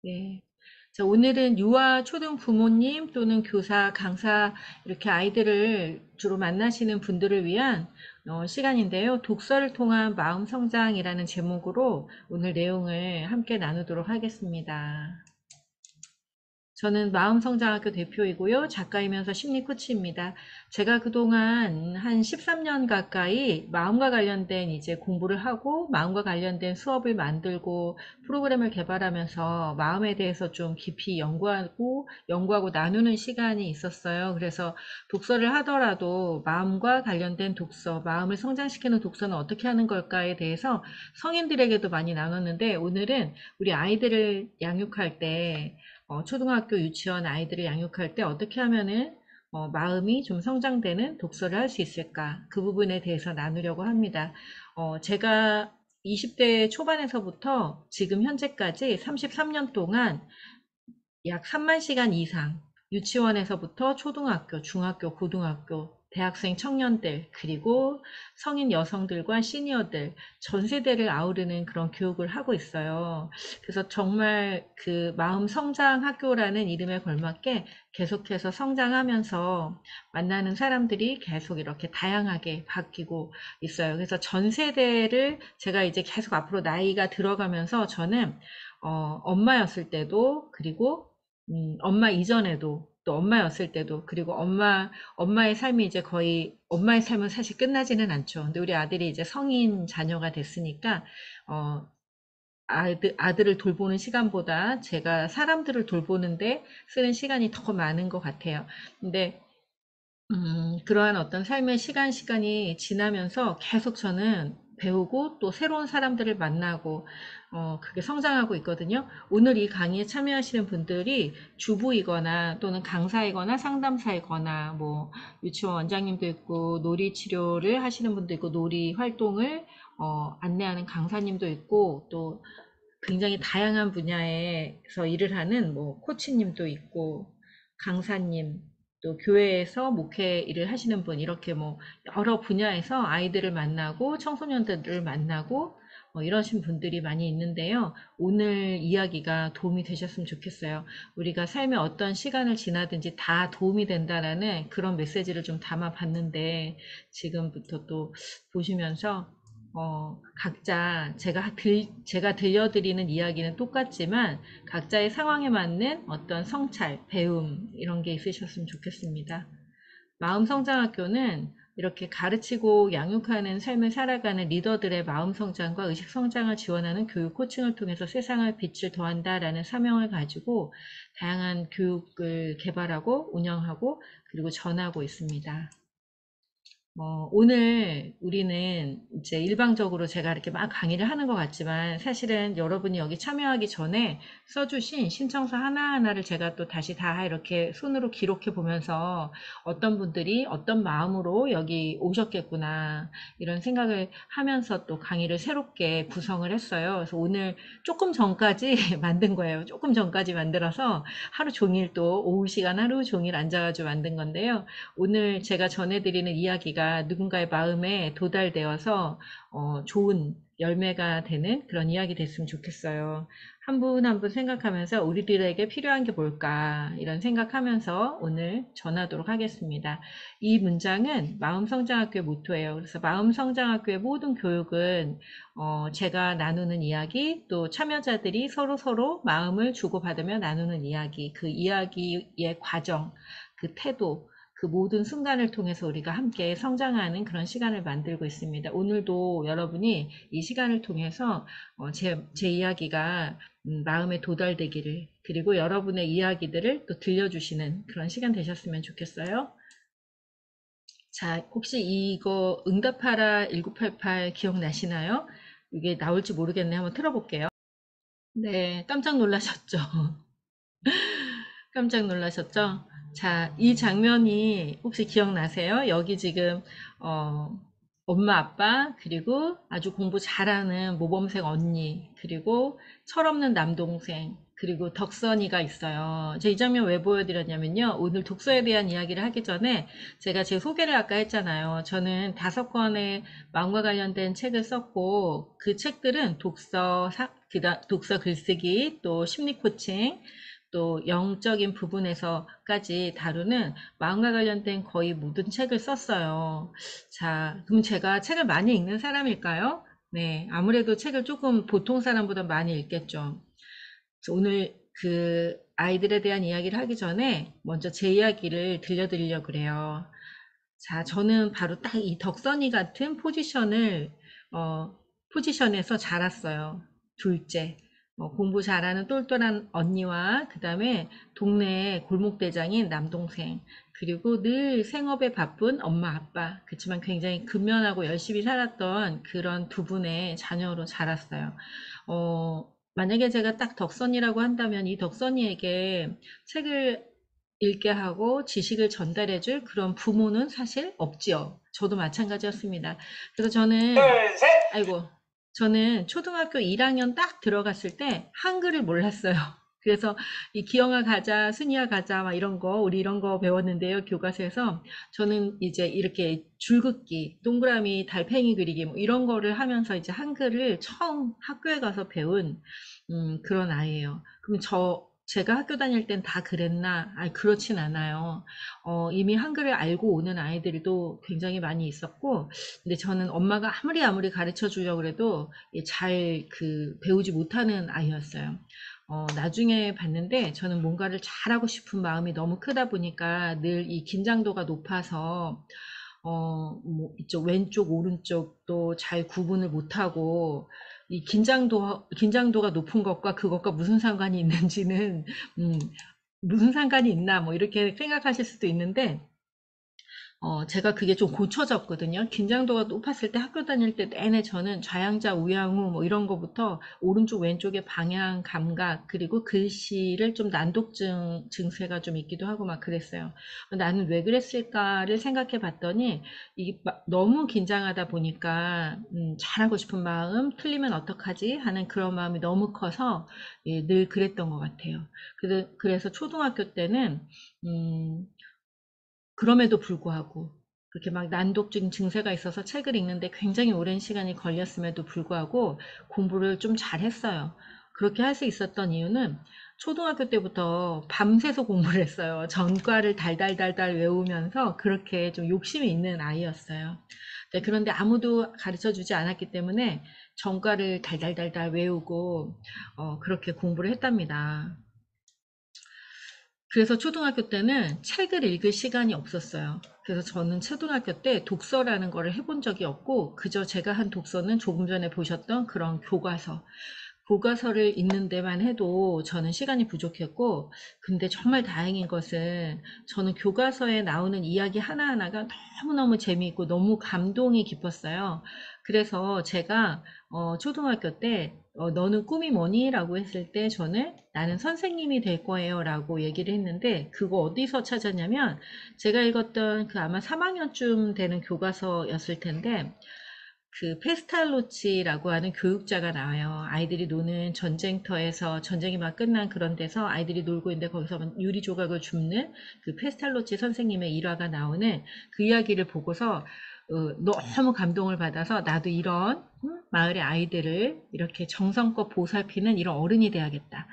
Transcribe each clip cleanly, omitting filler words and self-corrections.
네. 자, 오늘은 유아 초등 부모님 또는 교사, 강사 이렇게 아이들을 주로 만나시는 분들을 위한 시간인데요. 독서를 통한 마음 성장이라는 제목으로 오늘 내용을 함께 나누도록 하겠습니다. 저는 마음성장학교 대표이고요. 작가이면서 심리 코치입니다. 제가 그동안 한 13년 가까이 마음과 관련된 이제 공부를 하고 마음과 관련된 수업을 만들고 프로그램을 개발하면서 마음에 대해서 좀 깊이 연구하고 나누는 시간이 있었어요. 그래서 독서를 하더라도 마음과 관련된 독서, 마음을 성장시키는 독서는 어떻게 하는 걸까에 대해서 성인들에게도 많이 나눴는데 오늘은 우리 아이들을 양육할 때 초등학교, 유치원 아이들을 양육할 때 어떻게 하면은 마음이 좀 성장되는 독서를 할 수 있을까? 그 부분에 대해서 나누려고 합니다. 제가 20대 초반에서부터 지금 현재까지 33년 동안 약 3만 시간 이상 유치원에서부터 초등학교, 중학교, 고등학교, 대학생 청년들, 그리고 성인 여성들과 시니어들, 전 세대를 아우르는 그런 교육을 하고 있어요. 그래서 정말 그 마음 성장 학교라는 이름에 걸맞게 계속해서 성장하면서 만나는 사람들이 계속 이렇게 다양하게 바뀌고 있어요. 그래서 전 세대를 제가 이제 계속 앞으로 나이가 들어가면서 저는 엄마였을 때도 그리고 엄마 이전에도 또 엄마였을 때도 그리고 엄마의 삶이 이제 거의 엄마의 삶은 사실 끝나지는 않죠. 근데 우리 아들이 이제 성인 자녀가 됐으니까 어, 아들을 돌보는 시간보다 제가 사람들을 돌보는데 쓰는 시간이 더 많은 것 같아요. 근데 그러한 어떤 삶의 시간이 지나면서 계속 저는 배우고 또 새로운 사람들을 만나고, 그게 성장하고 있거든요. 오늘 이 강의에 참여하시는 분들이 주부이거나 또는 강사이거나 상담사이거나 뭐 유치원 원장님도 있고 놀이 치료를 하시는 분도 있고 놀이 활동을 안내하는 강사님도 있고 또 굉장히 다양한 분야에서 일을 하는 뭐 코치님도 있고 강사님 또 교회에서 목회 일을 하시는 분 이렇게 뭐 여러 분야에서 아이들을 만나고 청소년들을 만나고 이러신 분들이 많이 있는데요. 오늘 이야기가 도움이 되셨으면 좋겠어요. 우리가 삶의 어떤 시간을 지나든지 다 도움이 된다라는 그런 메시지를 좀 담아 봤는데 지금부터 또 보시면서 각자 제가 들려드리는 이야기는 똑같지만 각자의 상황에 맞는 어떤 성찰, 배움 이런 게 있으셨으면 좋겠습니다. 마음성장학교는 이렇게 가르치고 양육하는 삶을 살아가는 리더들의 마음 성장과 의식 성장을 지원하는 교육 코칭을 통해서 세상을 빛을 더한다라는 사명을 가지고 다양한 교육을 개발하고 운영하고 그리고 전하고 있습니다. 오늘 우리는 이제 일방적으로 제가 이렇게 막 강의를 하는 것 같지만 사실은 여러분이 여기 참여하기 전에 써주신 신청서 하나하나를 제가 또 다시 다 이렇게 손으로 기록해 보면서 어떤 분들이 어떤 마음으로 여기 오셨겠구나 이런 생각을 하면서 또 강의를 새롭게 구성을 했어요. 그래서 오늘 조금 전까지 만든 거예요. 조금 전까지 만들어서 하루 종일 또 오후 시간 하루 종일 앉아가지고 만든 건데요. 오늘 제가 전해드리는 이야기가 누군가의 마음에 도달되어서 좋은 열매가 되는 그런 이야기 됐으면 좋겠어요. 한 분 한 분 생각하면서 우리들에게 필요한 게 뭘까 이런 생각하면서 오늘 전하도록 하겠습니다. 이 문장은 마음성장학교의 모토예요. 그래서 마음성장학교의 모든 교육은 제가 나누는 이야기 또 참여자들이 서로 마음을 주고받으며 나누는 이야기 그 이야기의 과정 그 태도 그 모든 순간을 통해서 우리가 함께 성장하는 그런 시간을 만들고 있습니다. 오늘도 여러분이 이 시간을 통해서 제 이야기가 마음에 도달되기를 그리고 여러분의 이야기들을 또 들려주시는 그런 시간 되셨으면 좋겠어요. 자, 혹시 이거 응답하라 1988 기억나시나요? 이게 나올지 모르겠네. 한번 틀어볼게요. 네, 깜짝 놀라셨죠? 깜짝 놀라셨죠? 자, 이 장면이 혹시 기억나세요? 여기 지금 어, 엄마, 아빠, 그리고 아주 공부 잘하는 모범생 언니, 그리고 철없는 남동생, 그리고 덕선이가 있어요. 제가 이 장면 왜 보여드렸냐면요. 오늘 독서에 대한 이야기를 하기 전에 제가 제 소개를 아까 했잖아요. 저는 5권의 마음과 관련된 책을 썼고, 그 책들은 독서 글쓰기, 또 심리 코칭, 또 영적인 부분에서까지 다루는 마음과 관련된 거의 모든 책을 썼어요. 자, 그럼 제가 책을 많이 읽는 사람일까요? 네, 아무래도 책을 조금 보통 사람보다 많이 읽겠죠. 그래서 오늘 그 아이들에 대한 이야기를 하기 전에 먼저 제 이야기를 들려드리려고 그래요. 자, 저는 바로 딱 이 덕선이 같은 어, 포지션에서 자랐어요. 둘째. 공부 잘하는 똘똘한 언니와 그 다음에 동네 골목대장인 남동생, 그리고 늘 생업에 바쁜 엄마, 아빠. 그렇지만 굉장히 근면하고 열심히 살았던 그런 두 분의 자녀로 자랐어요. 만약에 제가 딱 덕선이라고 한다면 이 덕선이에게 책을 읽게 하고 지식을 전달해 줄 그런 부모는 사실 없지요. 저도 마찬가지였습니다. 그래서 아이고, 저는 초등학교 1학년 딱 들어갔을 때 한글을 몰랐어요. 그래서 이 기영아 가자, 순이야 가자, 막 이런 거, 우리 이런 거 배웠는데요, 교과서에서. 저는 이제 이렇게 줄긋기, 동그라미, 달팽이 그리기, 뭐 이런 거를 하면서 이제 한글을 처음 학교에 가서 배운, 그런 아이예요. 그럼 제가 학교 다닐 땐 다 그랬나? 아니, 그렇진 않아요. 이미 한글을 알고 오는 아이들도 굉장히 많이 있었고, 근데 저는 엄마가 아무리 가르쳐 주려고 그래도 잘 배우지 못하는 아이였어요. 나중에 봤는데 저는 뭔가를 잘하고 싶은 마음이 너무 크다 보니까 늘 이 긴장도가 높아서 뭐 이쪽 왼쪽 오른쪽도 잘 구분을 못하고 이 긴장도가 높은 것과 그것과 무슨 상관이 있는지는 음, 무슨 상관이 있나 뭐 이렇게 생각하실 수도 있는데 제가 그게 좀 고쳐졌거든요. 긴장도가 높았을 때 학교 다닐 때 내내 저는 좌양자, 우양우 뭐 이런 거부터 오른쪽, 왼쪽의 방향, 감각, 그리고 글씨를 좀 난독증 증세가 좀 있기도 하고 막 그랬어요. 나는 왜 그랬을까를 생각해 봤더니 이게 너무 긴장하다 보니까 잘하고 싶은 마음, 틀리면 어떡하지 하는 그런 마음이 너무 커서 늘 그랬던 것 같아요. 그래서 초등학교 때는 음, 그럼에도 불구하고 그렇게 막 난독증 증세가 있어서 책을 읽는데 굉장히 오랜 시간이 걸렸음에도 불구하고 공부를 좀 잘했어요. 그렇게 할 수 있었던 이유는 초등학교 때부터 밤새서 공부를 했어요. 전과를 달달달달 외우면서 그렇게 좀 욕심이 있는 아이였어요. 네, 그런데 아무도 가르쳐 주지 않았기 때문에 전과를 달달달달 외우고 그렇게 공부를 했답니다. 그래서 초등학교 때는 책을 읽을 시간이 없었어요. 그래서 저는 초등학교 때 독서라는 거를 해본 적이 없고, 그저 제가 한 독서는 조금 전에 보셨던 그런 교과서를 읽는 데만 해도 저는 시간이 부족했고, 근데 정말 다행인 것은 저는 교과서에 나오는 이야기 하나하나가 너무너무 재미있고 너무 감동이 깊었어요. 그래서 제가 초등학교 때 너는 꿈이 뭐니? 라고 했을 때 저는 나는 선생님이 될 거예요 라고 얘기를 했는데 그거 어디서 찾았냐면 제가 읽었던 그 아마 3학년쯤 되는 교과서였을 텐데 그 페스탈로치라고 하는 교육자가 나와요. 아이들이 노는 전쟁터에서 전쟁이 막 끝난 그런 데서 아이들이 놀고 있는데 거기서 유리 조각을 줍는 그 페스탈로치 선생님의 일화가 나오는 그 이야기를 보고서 너무 감동을 받아서 나도 이런 마을의 아이들을 이렇게 정성껏 보살피는 이런 어른이 돼야겠다.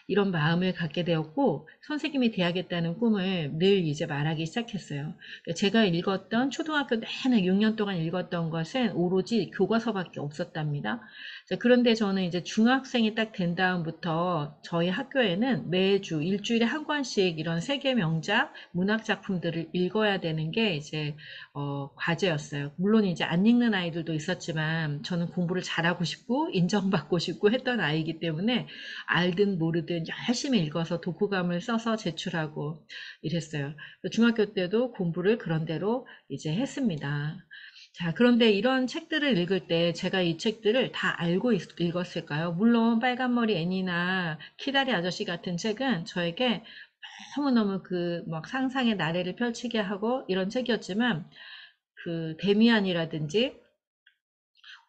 이런 마음을 갖게 되었고 선생님이 돼야겠다는 꿈을 늘 이제 말하기 시작했어요. 제가 읽었던 초등학교 내내 6년 동안 읽었던 것은 오로지 교과서밖에 없었답니다. 그런데 저는 이제 중학생이 딱 된 다음부터 저희 학교에는 매주 일주일에 한 권씩 이런 세계 명작 문학 작품들을 읽어야 되는 게 이제 과제였어요. 물론 이제 안 읽는 아이들도 있었지만 저는 공부를 잘하고 싶고 인정받고 싶고 했던 아이이기 때문에 알든 모르든 열심히 읽어서 독후감을 써서 제출하고 이랬어요. 중학교 때도 공부를 그런 대로 이제 했습니다. 자, 그런데 이런 책들을 읽을 때 제가 이 책들을 다 알고 읽었을까요? 물론 빨간머리 애니나 키다리 아저씨 같은 책은 저에게 너무너무 막 상상의 나래를 펼치게 하고 이런 책이었지만 그 데미안이라든지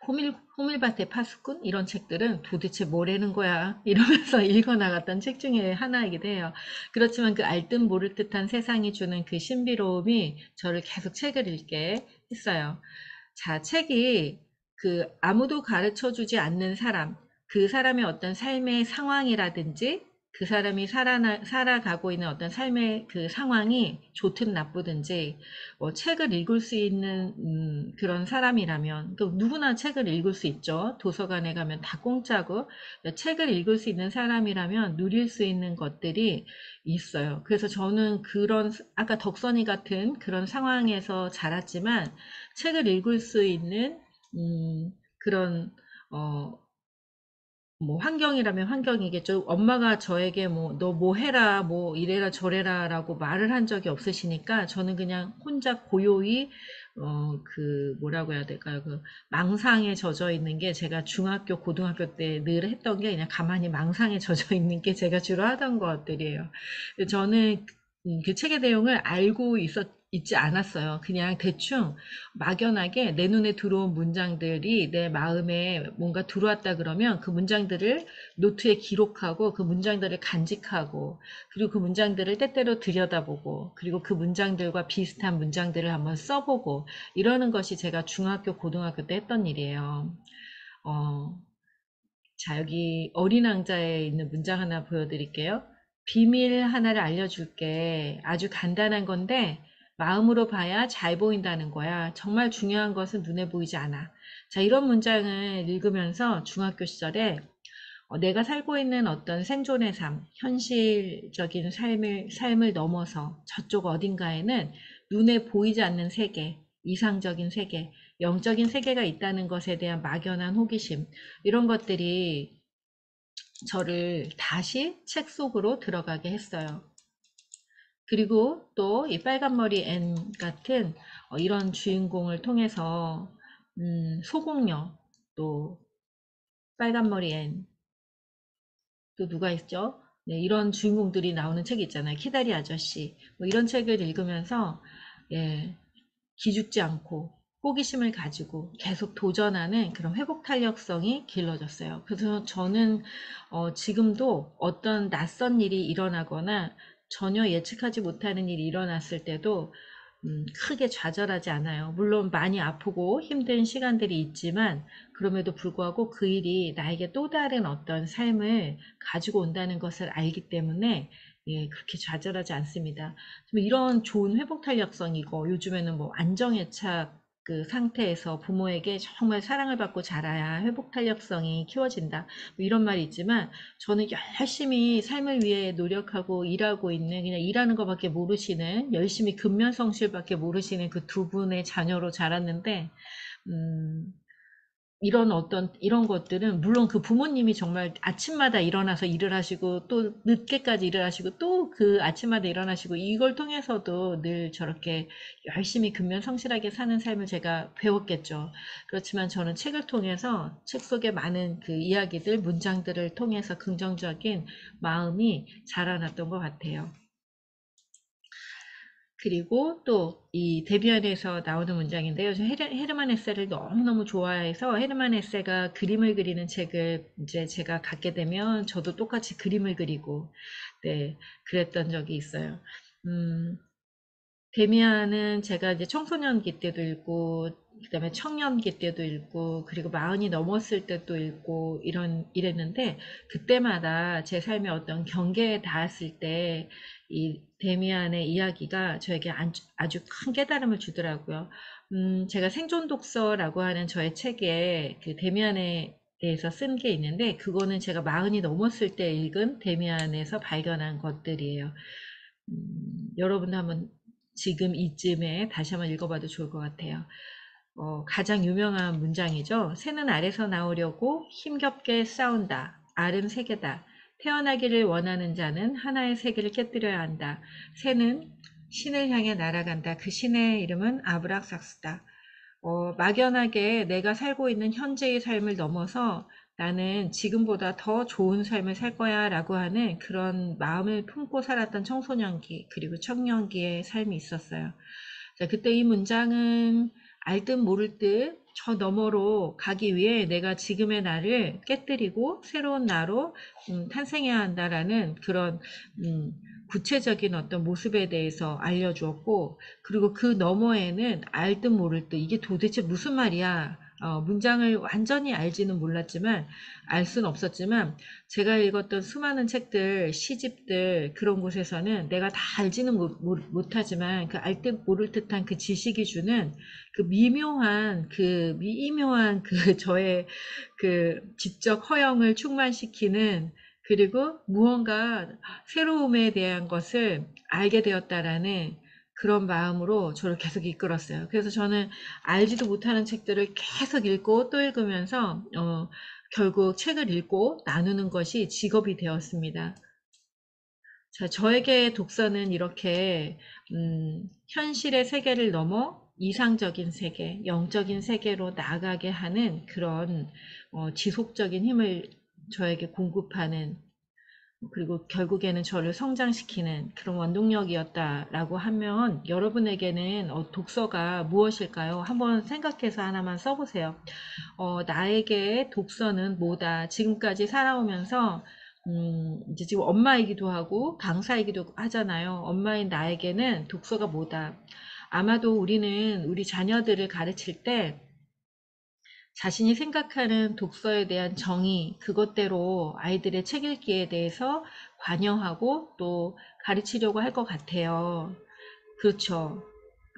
호밀밭의 파수꾼 이런 책들은 도대체 뭐라는 거야 이러면서 읽어 나갔던 책 중에 하나이기도 해요. 그렇지만 그 알듯 모를 듯한 세상이 주는 그 신비로움이 저를 계속 책을 읽게 했어요. 자, 책이 그 아무도 가르쳐 주지 않는 사람, 그 사람의 어떤 삶의 상황이라든지 그 사람이 살아가고 있는 어떤 삶의 그 상황이 좋든 나쁘든지 책을 읽을 수 있는 그런 사람이라면 또 누구나 책을 읽을 수 있죠. 도서관에 가면 다 공짜고 책을 읽을 수 있는 사람이라면 누릴 수 있는 것들이 있어요. 그래서 저는 그런 아까 덕선이 같은 그런 상황에서 자랐지만 책을 읽을 수 있는 그런 뭐 환경이라면 환경이겠죠. 엄마가 저에게 뭐 너 뭐 해라 뭐 이래라 저래라 라고 말을 한 적이 없으시니까 저는 그냥 혼자 고요히 그 뭐라고 해야 될까요? 그 망상에 젖어 있는 게 제가 중학교 고등학교 때 늘 했던 게 그냥 가만히 망상에 젖어 있는 게 제가 주로 하던 것들이에요. 저는 그 책의 내용을 알고 있지 않았어요. 그냥 대충 막연하게 내 눈에 들어온 문장들이 내 마음에 뭔가 들어왔다 그러면 그 문장들을 노트에 기록하고 그 문장들을 간직하고 그리고 그 문장들을 때때로 들여다보고 그리고 그 문장들과 비슷한 문장들을 한번 써보고 이러는 것이 제가 중학교, 고등학교 때 했던 일이에요. 어, 자, 여기 어린 왕자에 있는 문장 하나 보여드릴게요. 비밀 하나를 알려줄게. 아주 간단한 건데 마음으로 봐야 잘 보인다는 거야. 정말 중요한 것은 눈에 보이지 않아. 자, 이런 문장을 읽으면서 중학교 시절에 내가 살고 있는 어떤 생존의 삶, 현실적인 삶을 넘어서 저쪽 어딘가에는 눈에 보이지 않는 세계, 이상적인 세계, 영적인 세계가 있다는 것에 대한 막연한 호기심, 이런 것들이 저를 다시 책 속으로 들어가게 했어요. 그리고 또 이 빨간머리 앤 같은 이런 주인공을 통해서 소공녀, 또 빨간머리 앤, 또 누가 있죠? 네, 이런 주인공들이 나오는 책이 있잖아요. 키다리 아저씨. 뭐 이런 책을 읽으면서 예, 기죽지 않고 호기심을 가지고 계속 도전하는 그런 회복 탄력성이 길러졌어요. 그래서 저는 지금도 어떤 낯선 일이 일어나거나 전혀 예측하지 못하는 일이 일어났을 때도 크게 좌절하지 않아요. 물론 많이 아프고 힘든 시간들이 있지만 그럼에도 불구하고 그 일이 나에게 또 다른 어떤 삶을 가지고 온다는 것을 알기 때문에 예, 그렇게 좌절하지 않습니다. 이런 좋은 회복 탄력성이고 요즘에는 뭐 안정애착 그 상태에서 부모에게 정말 사랑을 받고 자라야 회복 탄력성이 키워진다. 뭐 이런 말이 있지만 저는 열심히 삶을 위해 노력하고 일하고 있는 그냥 일하는 것밖에 모르시는 열심히 근면성실밖에 모르시는 그 두 분의 자녀로 자랐는데 음, 이런 것들은, 물론 그 부모님이 정말 아침마다 일어나서 일을 하시고, 또 늦게까지 일을 하시고, 또 그 아침마다 일어나시고, 이걸 통해서도 늘 저렇게 열심히 근면성실하게 사는 삶을 제가 배웠겠죠. 그렇지만 저는 책을 통해서, 책 속의 많은 그 이야기들, 문장들을 통해서 긍정적인 마음이 자라났던 것 같아요. 그리고 또 이 데비안에서 나오는 문장인데요. 저 헤르만 헤세를 너무너무 좋아해서 헤르만 헤세가 그림을 그리는 책을 이제 제가 갖게 되면 저도 똑같이 그림을 그리고 네, 그랬던 적이 있어요. 음, 데미안은 제가 이제 청소년기 때도 읽고, 그다음에 청년기 때도 읽고, 그리고 마흔이 넘었을 때도 읽고, 이랬는데, 그때마다 제 삶의 어떤 경계에 닿았을 때, 이 데미안의 이야기가 저에게 아주 큰 깨달음을 주더라고요. 제가 생존 독서라고 하는 저의 책에 그 데미안에 대해서 쓴 게 있는데, 그거는 제가 마흔이 넘었을 때 읽은 데미안에서 발견한 것들이에요. 여러분도 한번 지금 이쯤에 다시 한번 읽어봐도 좋을 것 같아요. 가장 유명한 문장이죠. 새는 알에서 나오려고 힘겹게 싸운다. 알은 세계다. 태어나기를 원하는 자는 하나의 세계를 깨뜨려야 한다. 새는 신을 향해 날아간다. 그 신의 이름은 아브락삭스다. 막연하게 내가 살고 있는 현재의 삶을 넘어서 나는 지금보다 더 좋은 삶을 살 거야 라고 하는 그런 마음을 품고 살았던 청소년기 그리고 청년기의 삶이 있었어요. 자, 그때 이 문장은 알듯 모를 듯 저 너머로 가기 위해 내가 지금의 나를 깨뜨리고 새로운 나로 탄생해야 한다라는 그런 음, 구체적인 어떤 모습에 대해서 알려주었고, 그리고 그 너머에는 알 듯 모를 듯 이게 도대체 무슨 말이야, 문장을 완전히 알지는 몰랐지만, 알 수는 없었지만, 제가 읽었던 수많은 책들, 시집들, 그런 곳에서는 내가 다 알지는 못하지만 그 알 듯 모를 듯한 그 지식이 주는 그 미묘한 그 저의 그 지적 허영을 충만시키는, 그리고 무언가 새로움에 대한 것을 알게 되었다라는 그런 마음으로 저를 계속 이끌었어요. 그래서 저는 알지도 못하는 책들을 계속 읽고 또 읽으면서 결국 책을 읽고 나누는 것이 직업이 되었습니다. 자, 저에게 독서는 이렇게 현실의 세계를 넘어 이상적인 세계, 영적인 세계로 나아가게 하는 그런 지속적인 힘을 저에게 공급하는, 그리고 결국에는 저를 성장시키는 그런 원동력이었다라고 하면, 여러분에게는 독서가 무엇일까요? 한번 생각해서 하나만 써보세요. 나에게 독서는 뭐다. 지금까지 살아오면서 이제 지금 엄마이기도 하고 강사이기도 하잖아요. 엄마인 나에게는 독서가 뭐다. 아마도 우리는 우리 자녀들을 가르칠 때 자신이 생각하는 독서에 대한 정의, 그것대로 아이들의 책 읽기에 대해서 관여하고 또 가르치려고 할 것 같아요. 그렇죠.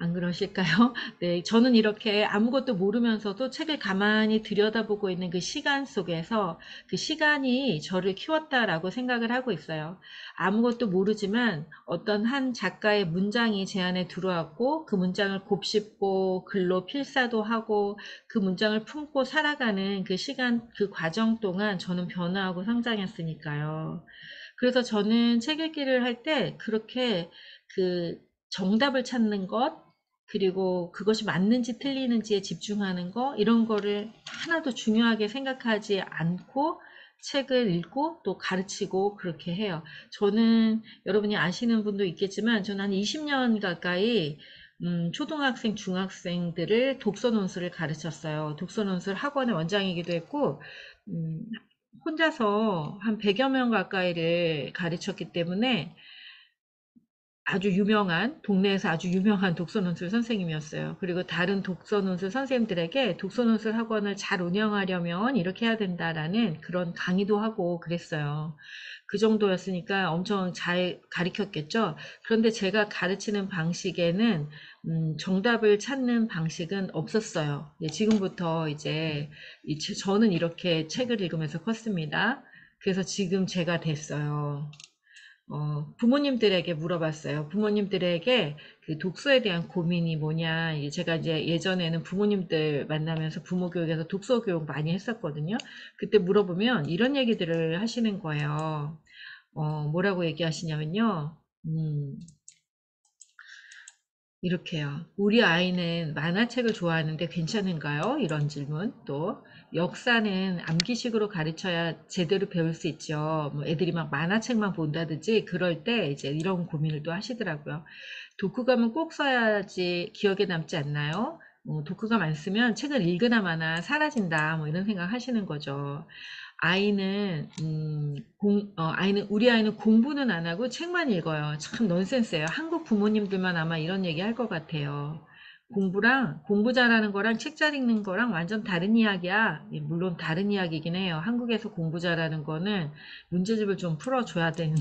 안 그러실까요? 네, 저는 이렇게 아무것도 모르면서도 책을 가만히 들여다보고 있는 그 시간 속에서 그 시간이 저를 키웠다라고 생각을 하고 있어요. 아무것도 모르지만 어떤 한 작가의 문장이 제 안에 들어왔고, 그 문장을 곱씹고 글로 필사도 하고 그 문장을 품고 살아가는 그 시간, 그 과정 동안 저는 변화하고 성장했으니까요. 그래서 저는 책 읽기를 할 때 그렇게 그 정답을 찾는 것, 그리고 그것이 맞는지 틀리는지에 집중하는 거, 이런 거를 하나도 중요하게 생각하지 않고 책을 읽고 또 가르치고 그렇게 해요. 저는 여러분이 아시는 분도 있겠지만 저는 한 20년 가까이 초등학생, 중학생들을 독서 논술을 가르쳤어요. 독서 논술 학원의 원장이기도 했고, 음, 혼자서 한 100여 명 가까이를 가르쳤기 때문에 아주 유명한, 동네에서 아주 유명한 독서논술 선생님이었어요. 그리고 다른 독서논술 선생님들에게 독서논술 학원을 잘 운영하려면 이렇게 해야 된다라는 그런 강의도 하고 그랬어요. 그 정도였으니까 엄청 잘 가르쳤겠죠. 그런데 제가 가르치는 방식에는 정답을 찾는 방식은 없었어요. 네, 지금부터 이제 저는 이렇게 책을 읽으면서 컸습니다. 그래서 지금 제가 됐어요. 부모님들에게 물어봤어요. 부모님들에게 그 독서에 대한 고민이 뭐냐. 제가 이제 예전에는 부모님들 만나면서 부모 교육에서 독서 교육 많이 했었거든요. 그때 물어보면 이런 얘기들을 하시는 거예요. 뭐라고 얘기하시냐면요. 이렇게요. 우리 아이는 만화책을 좋아하는데 괜찮은가요? 이런 질문. 또 역사는 암기식으로 가르쳐야 제대로 배울 수 있죠. 뭐 애들이 막 만화책만 본다든지 그럴 때 이제 이런 고민을 또 하시더라고요. 독후감은 꼭 써야지 기억에 남지 않나요? 독후감 안 쓰면 책을 읽으나 마나 사라진다. 뭐 이런 생각 하시는 거죠. 우리 아이는 공부는 안 하고 책만 읽어요. 참 넌센스예요. 한국 부모님들만 아마 이런 얘기 할 것 같아요. 공부 잘하는 거랑 책 잘 읽는 거랑 완전 다른 이야기야. 예, 물론 다른 이야기긴 해요. 한국에서 공부 잘하는 거는 문제집을 좀 풀어줘야 되는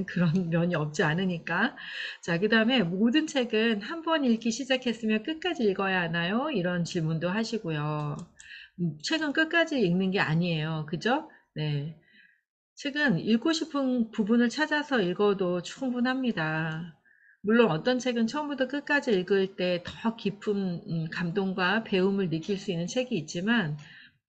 그런 면이 없지 않으니까. 자, 그 다음에 모든 책은 한 번 읽기 시작했으면 끝까지 읽어야 하나요? 이런 질문도 하시고요. 책은 끝까지 읽는 게 아니에요. 그죠? 네. 책은 읽고 싶은 부분을 찾아서 읽어도 충분합니다. 물론 어떤 책은 처음부터 끝까지 읽을 때 더 깊은 감동과 배움을 느낄 수 있는 책이 있지만,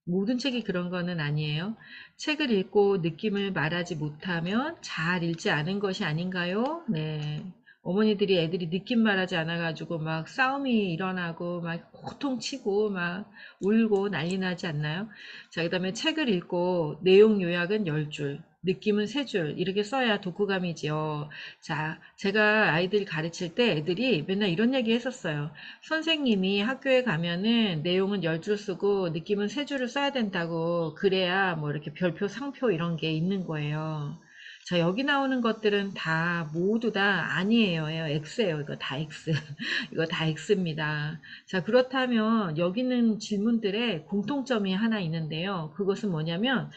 모든 책이 그런 거는 아니에요. 책을 읽고 느낌을 말하지 못하면 잘 읽지 않은 것이 아닌가요? 네. 어머니들이 애들이 느낌 말하지 않아가지고 막 싸움이 일어나고 막 호통치고 막 울고 난리 나지 않나요? 자, 그 다음에 책을 읽고 내용 요약은 10줄. 느낌은 세 줄 이렇게 써야 독후감이지요. 자, 제가 아이들 가르칠 때 애들이 맨날 이런 얘기 했었어요. 선생님이 학교에 가면은 내용은 10줄 쓰고 느낌은 세 줄을 써야 된다고 그래야 뭐 이렇게 별표, 상표 이런 게 있는 거예요. 자, 여기 나오는 것들은 다 모두 다 아니에요. X예요. 이거 다 X. 이거 다 X입니다. 자, 그렇다면 여기는 질문들의 공통점이 하나 있는데요. 그것은 뭐냐면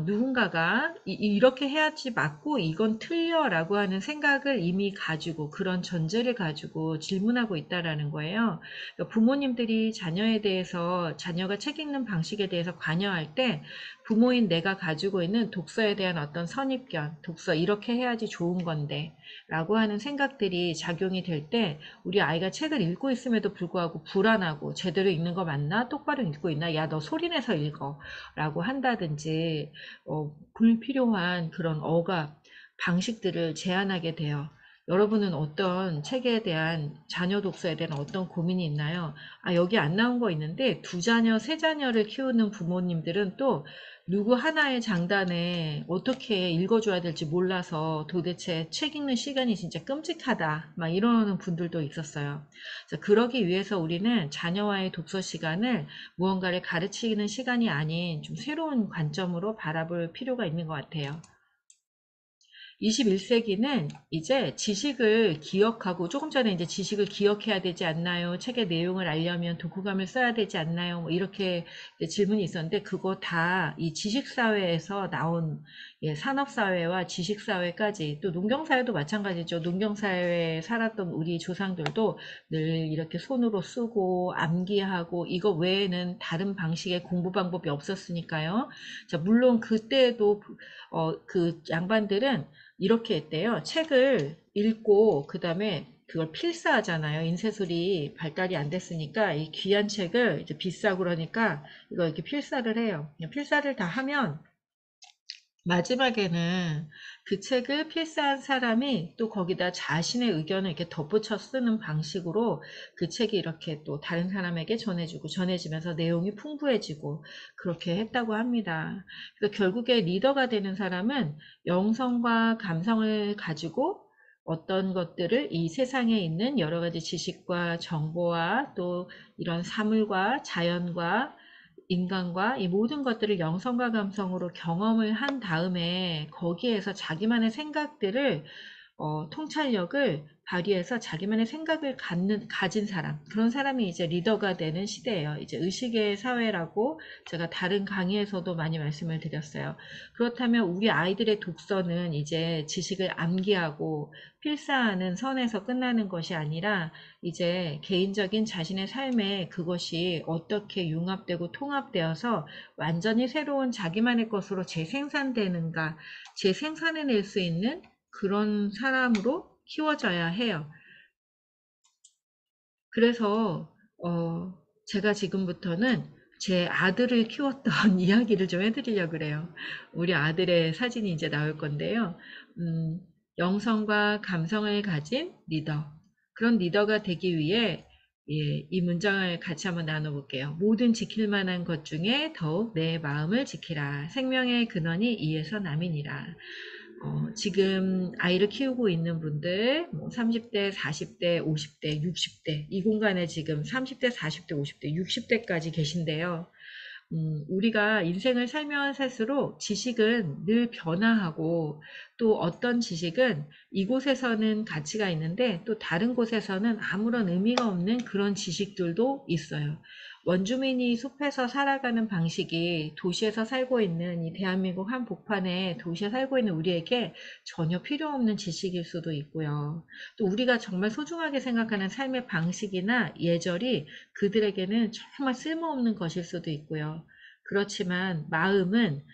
누군가가 이렇게 해야지 맞고 이건 틀려라고 하는 생각을 이미 가지고 그런 전제를 가지고 질문하고 있다라는 거예요. 그러니까 부모님들이 자녀에 대해서 자녀가 책 읽는 방식에 대해서 관여할 때 부모인 내가 가지고 있는 독서에 대한 어떤 선입견, 독서 이렇게 해야지 좋은 건데 라고 하는 생각들이 작용이 될 때 우리 아이가 책을 읽고 있음에도 불구하고 불안하고 제대로 읽는 거 맞나? 똑바로 읽고 있나? 야, 너 소리내서 읽어 라고 한다든지 불필요한 그런 억압 방식들을 제한하게 돼요. 여러분은 어떤 책에 대한 자녀 독서에 대한 어떤 고민이 있나요? 아, 여기 안 나온 거 있는데 두 자녀, 세 자녀를 키우는 부모님들은 또 누구 하나의 장단에 어떻게 읽어줘야 될지 몰라서 도대체 책 읽는 시간이 진짜 끔찍하다. 막 이러는 분들도 있었어요. 자, 그러기 위해서 우리는 자녀와의 독서 시간을 무언가를 가르치는 시간이 아닌 좀 새로운 관점으로 바라볼 필요가 있는 것 같아요. 21세기는 이제 지식을 기억하고 조금 전에 이제 지식을 기억해야 되지 않나요? 책의 내용을 알려면 독후감을 써야 되지 않나요? 뭐 이렇게 질문이 있었는데 그거 다 이 지식사회에서 나온 산업사회와 지식사회까지 또 농경사회도 마찬가지죠. 농경사회에 살았던 우리 조상들도 늘 이렇게 손으로 쓰고 암기하고 이거 외에는 다른 방식의 공부 방법이 없었으니까요. 자, 물론 그때도 그 양반들은 이렇게 했대요. 책을 읽고 그 다음에 그걸 필사하잖아요. 인쇄술이 발달이 안 됐으니까 이 귀한 책을 이제 비싸고 그러니까 이거 이렇게 필사를 해요. 필사를 다 하면 마지막에는 그 책을 필사한 사람이 또 거기다 자신의 의견을 이렇게 덧붙여 쓰는 방식으로 그 책이 이렇게 또 다른 사람에게 전해주고 전해지면서 내용이 풍부해지고 그렇게 했다고 합니다. 그래서 결국에 리더가 되는 사람은 영성과 감성을 가지고 어떤 것들을 이 세상에 있는 여러 가지 지식과 정보와 또 이런 사물과 자연과 인간과 이 모든 것들을 영성과 감성으로 경험을 한 다음에 거기에서 자기만의 생각들을 통찰력을 발휘해서 자기만의 생각을 가진 사람, 그런 사람이 이제 리더가 되는 시대예요. 이제 의식의 사회라고 제가 다른 강의에서도 많이 말씀을 드렸어요. 그렇다면 우리 아이들의 독서는 이제 지식을 암기하고 필사하는 선에서 끝나는 것이 아니라 이제 개인적인 자신의 삶에 그것이 어떻게 융합되고 통합되어서 완전히 새로운 자기만의 것으로 재생산되는가, 재생산해낼 수 있는 그런 사람으로 키워져야 해요. 그래서 제가 지금부터는 제 아들을 키웠던 이야기를 좀 해드리려고 그래요. 우리 아들의 사진이 이제 나올 건데요. 음, 영성과 감성을 가진 리더. 그런 리더가 되기 위해 이 문장을 같이 한번 나눠볼게요. 모든 지킬 만한 것 중에 더욱 내 마음을 지키라. 생명의 근원이 이에서 남이니라. 지금 아이를 키우고 있는 분들, 뭐 30대, 40대, 50대, 60대, 이 공간에 지금 30대, 40대, 50대, 60대까지 계신데요. 우리가 인생을 살면 살수록 지식은 늘 변화하고 또 어떤 지식은 이곳에서는 가치가 있는데 또 다른 곳에서는 아무런 의미가 없는 그런 지식들도 있어요. 원주민이 숲에서 살아가는 방식이 도시에서 살고 있는 이 대한민국 한복판에 도시에 살고 있는 우리에게 전혀 필요 없는 지식일 수도 있고요. 또 우리가 정말 소중하게 생각하는 삶의 방식이나 예절이 그들에게는 정말 쓸모없는 것일 수도 있고요. 그렇지만 마음은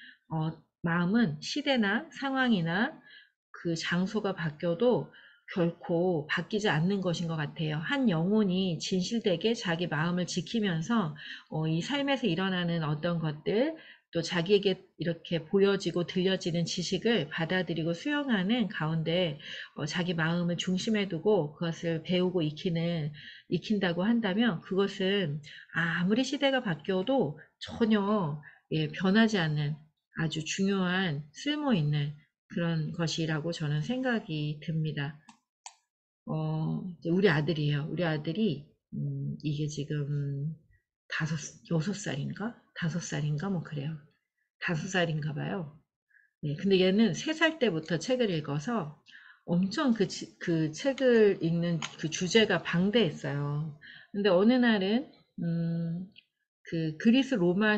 시대나 상황이나 그 장소가 바뀌어도 결코 바뀌지 않는 것인 것 같아요. 한 영혼이 진실되게 자기 마음을 지키면서 이 삶에서 일어나는 어떤 것들, 또 자기에게 이렇게 보여지고 들려지는 지식을 받아들이고 수용하는 가운데 자기 마음을 중심에 두고 그것을 배우고 익힌다고 한다면 그것은 아무리 시대가 바뀌어도 전혀 변하지 않는 아주 중요한 쓸모 있는 그런 것이라고 저는 생각이 듭니다. 우리 아들이에요. 우리 아들이 이게 지금 6살인가? 5살인가? 뭐 그래요. 5살인가 봐요. 네, 근데 얘는 3살 때부터 책을 읽어서 엄청 그 책을 읽는 그 주제가 방대했어요. 근데 어느 날은 음, 그 그리스 로마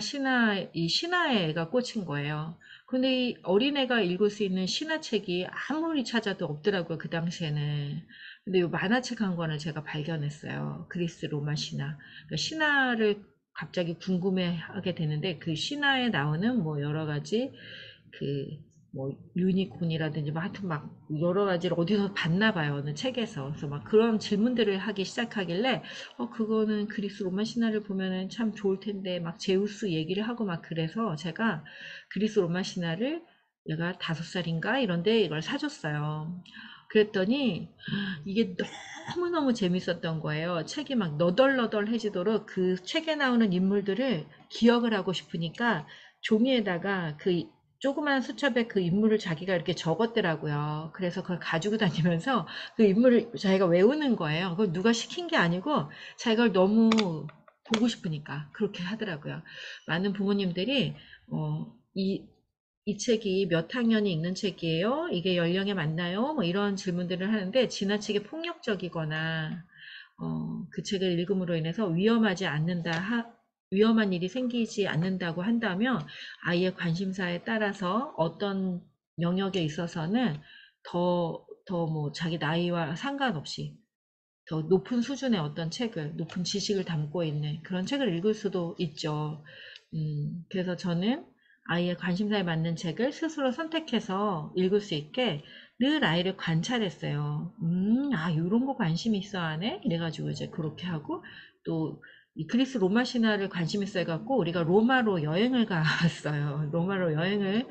이 신화에 애가 꽂힌 거예요. 근데 이 어린애가 읽을 수 있는 신화책이 아무리 찾아도 없더라고요, 그 당시에는. 근데 이 만화책 한 권을 제가 발견했어요. 그리스 로마 신화. 그러니까 신화를 갑자기 궁금해하게 되는데 그 신화에 나오는 뭐 여러 가지 그 뭐 유니콘이라든지 뭐 하여튼 막 여러 가지를 어디서 봤나 봐요. 어느 책에서. 그래서 막 그런 질문들을 하기 시작하길래 그거는 그리스 로마 신화를 보면은 참 좋을 텐데 막 제우스 얘기를 하고 막 그래서 제가 그리스 로마 신화를 얘가 5살인가 이런데 이걸 사줬어요. 그랬더니 이게 너무너무 재밌었던 거예요. 책이 막 너덜너덜해지도록 그 책에 나오는 인물들을 기억을 하고 싶으니까 종이에다가 그 조그만 수첩에 그 인물을 자기가 이렇게 적었더라고요. 그래서 그걸 가지고 다니면서 그 인물을 자기가 외우는 거예요. 그걸 누가 시킨 게 아니고 자기가 너무 보고 싶으니까 그렇게 하더라고요. 많은 부모님들이 이 책이 몇 학년이 읽는 책이에요? 이게 연령에 맞나요? 뭐 이런 질문들을 하는데 지나치게 폭력적이거나 그 책을 읽음으로 인해서 위험한 일이 생기지 않는다고 한다면 아이의 관심사에 따라서 어떤 영역에 있어서는 더 뭐 자기 나이와 상관없이 더 높은 수준의 어떤 책을, 높은 지식을 담고 있는 그런 책을 읽을 수도 있죠. 그래서 저는 아이의 관심사에 맞는 책을 스스로 선택해서 읽을 수 있게 늘 아이를 관찰했어요. 이런 거 관심 있어 하네? 이래가지고 이제 그렇게 하고 또 이 그리스 로마 신화를 관심 있어 해갖고 우리가 로마로 여행을 갔어요. 로마로 여행을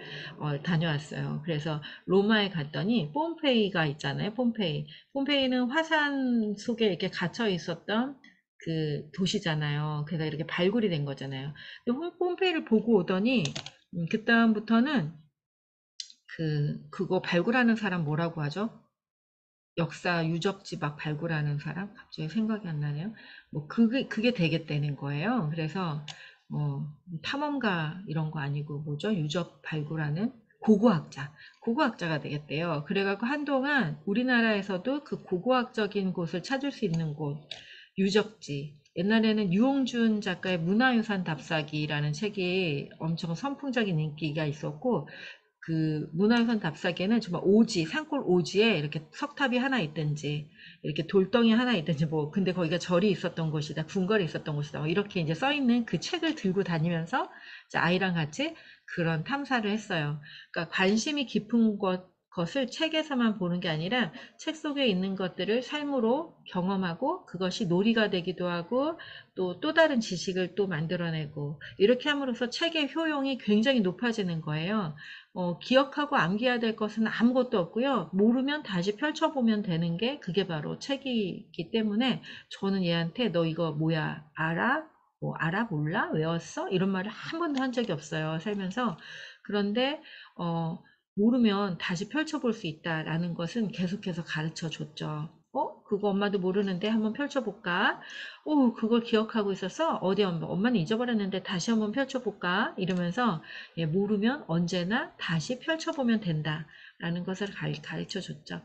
다녀왔어요. 그래서 로마에 갔더니 폼페이가 있잖아요. 폼페이. 폼페이는 화산 속에 이렇게 갇혀 있었던 그 도시잖아요. 그래서 이렇게 발굴이 된 거잖아요. 근데 폼페이를 보고 오더니 그다음부터는 그거 발굴하는 사람 뭐라고 하죠? 역사 유적지 막 발굴하는 사람? 갑자기 생각이 안 나네요. 뭐 그게 되겠다는 거예요. 그래서 탐험가 이런 거 아니고 뭐죠? 유적 발굴하는 고고학자가 되겠대요. 그래갖고 한동안 우리나라에서도 그 고고학적인 곳을 찾을 수 있는 곳, 유적지. 옛날에는 유홍준 작가의 문화유산 답사기라는 책이 엄청 선풍적인 인기가 있었고, 그 문화유산 답사기에는 정말 산골 오지에 이렇게 석탑이 하나 있든지, 이렇게 돌덩이 하나 있든지, 뭐, 근데 거기가 절이 있었던 곳이다, 궁궐이 있었던 곳이다, 뭐 이렇게 이제 써있는 그 책을 들고 다니면서 이제 아이랑 같이 그런 탐사를 했어요. 그러니까 관심이 깊은 것을 책에서만 보는 게 아니라 책 속에 있는 것들을 삶으로 경험하고 그것이 놀이가 되기도 하고 또 다른 지식을 또 만들어내고 이렇게 함으로써 책의 효용이 굉장히 높아지는 거예요. 기억하고 암기해야 될 것은 아무것도 없고요. 모르면 다시 펼쳐보면 되는 게 그게 바로 책이기 때문에 저는 얘한테 너 이거 뭐야 알아? 뭐 알아? 몰라? 외웠어? 이런 말을 한 번도 한 적이 없어요. 살면서. 그런데 모르면 다시 펼쳐볼 수 있다라는 것은 계속해서 가르쳐 줬죠. 그거 엄마도 모르는데 한번 펼쳐볼까? 그걸 기억하고 있었어? 어디 엄마는 잊어버렸는데 다시 한번 펼쳐볼까? 이러면서 예, 모르면 언제나 다시 펼쳐보면 된다라는 것을 가르쳐 줬죠.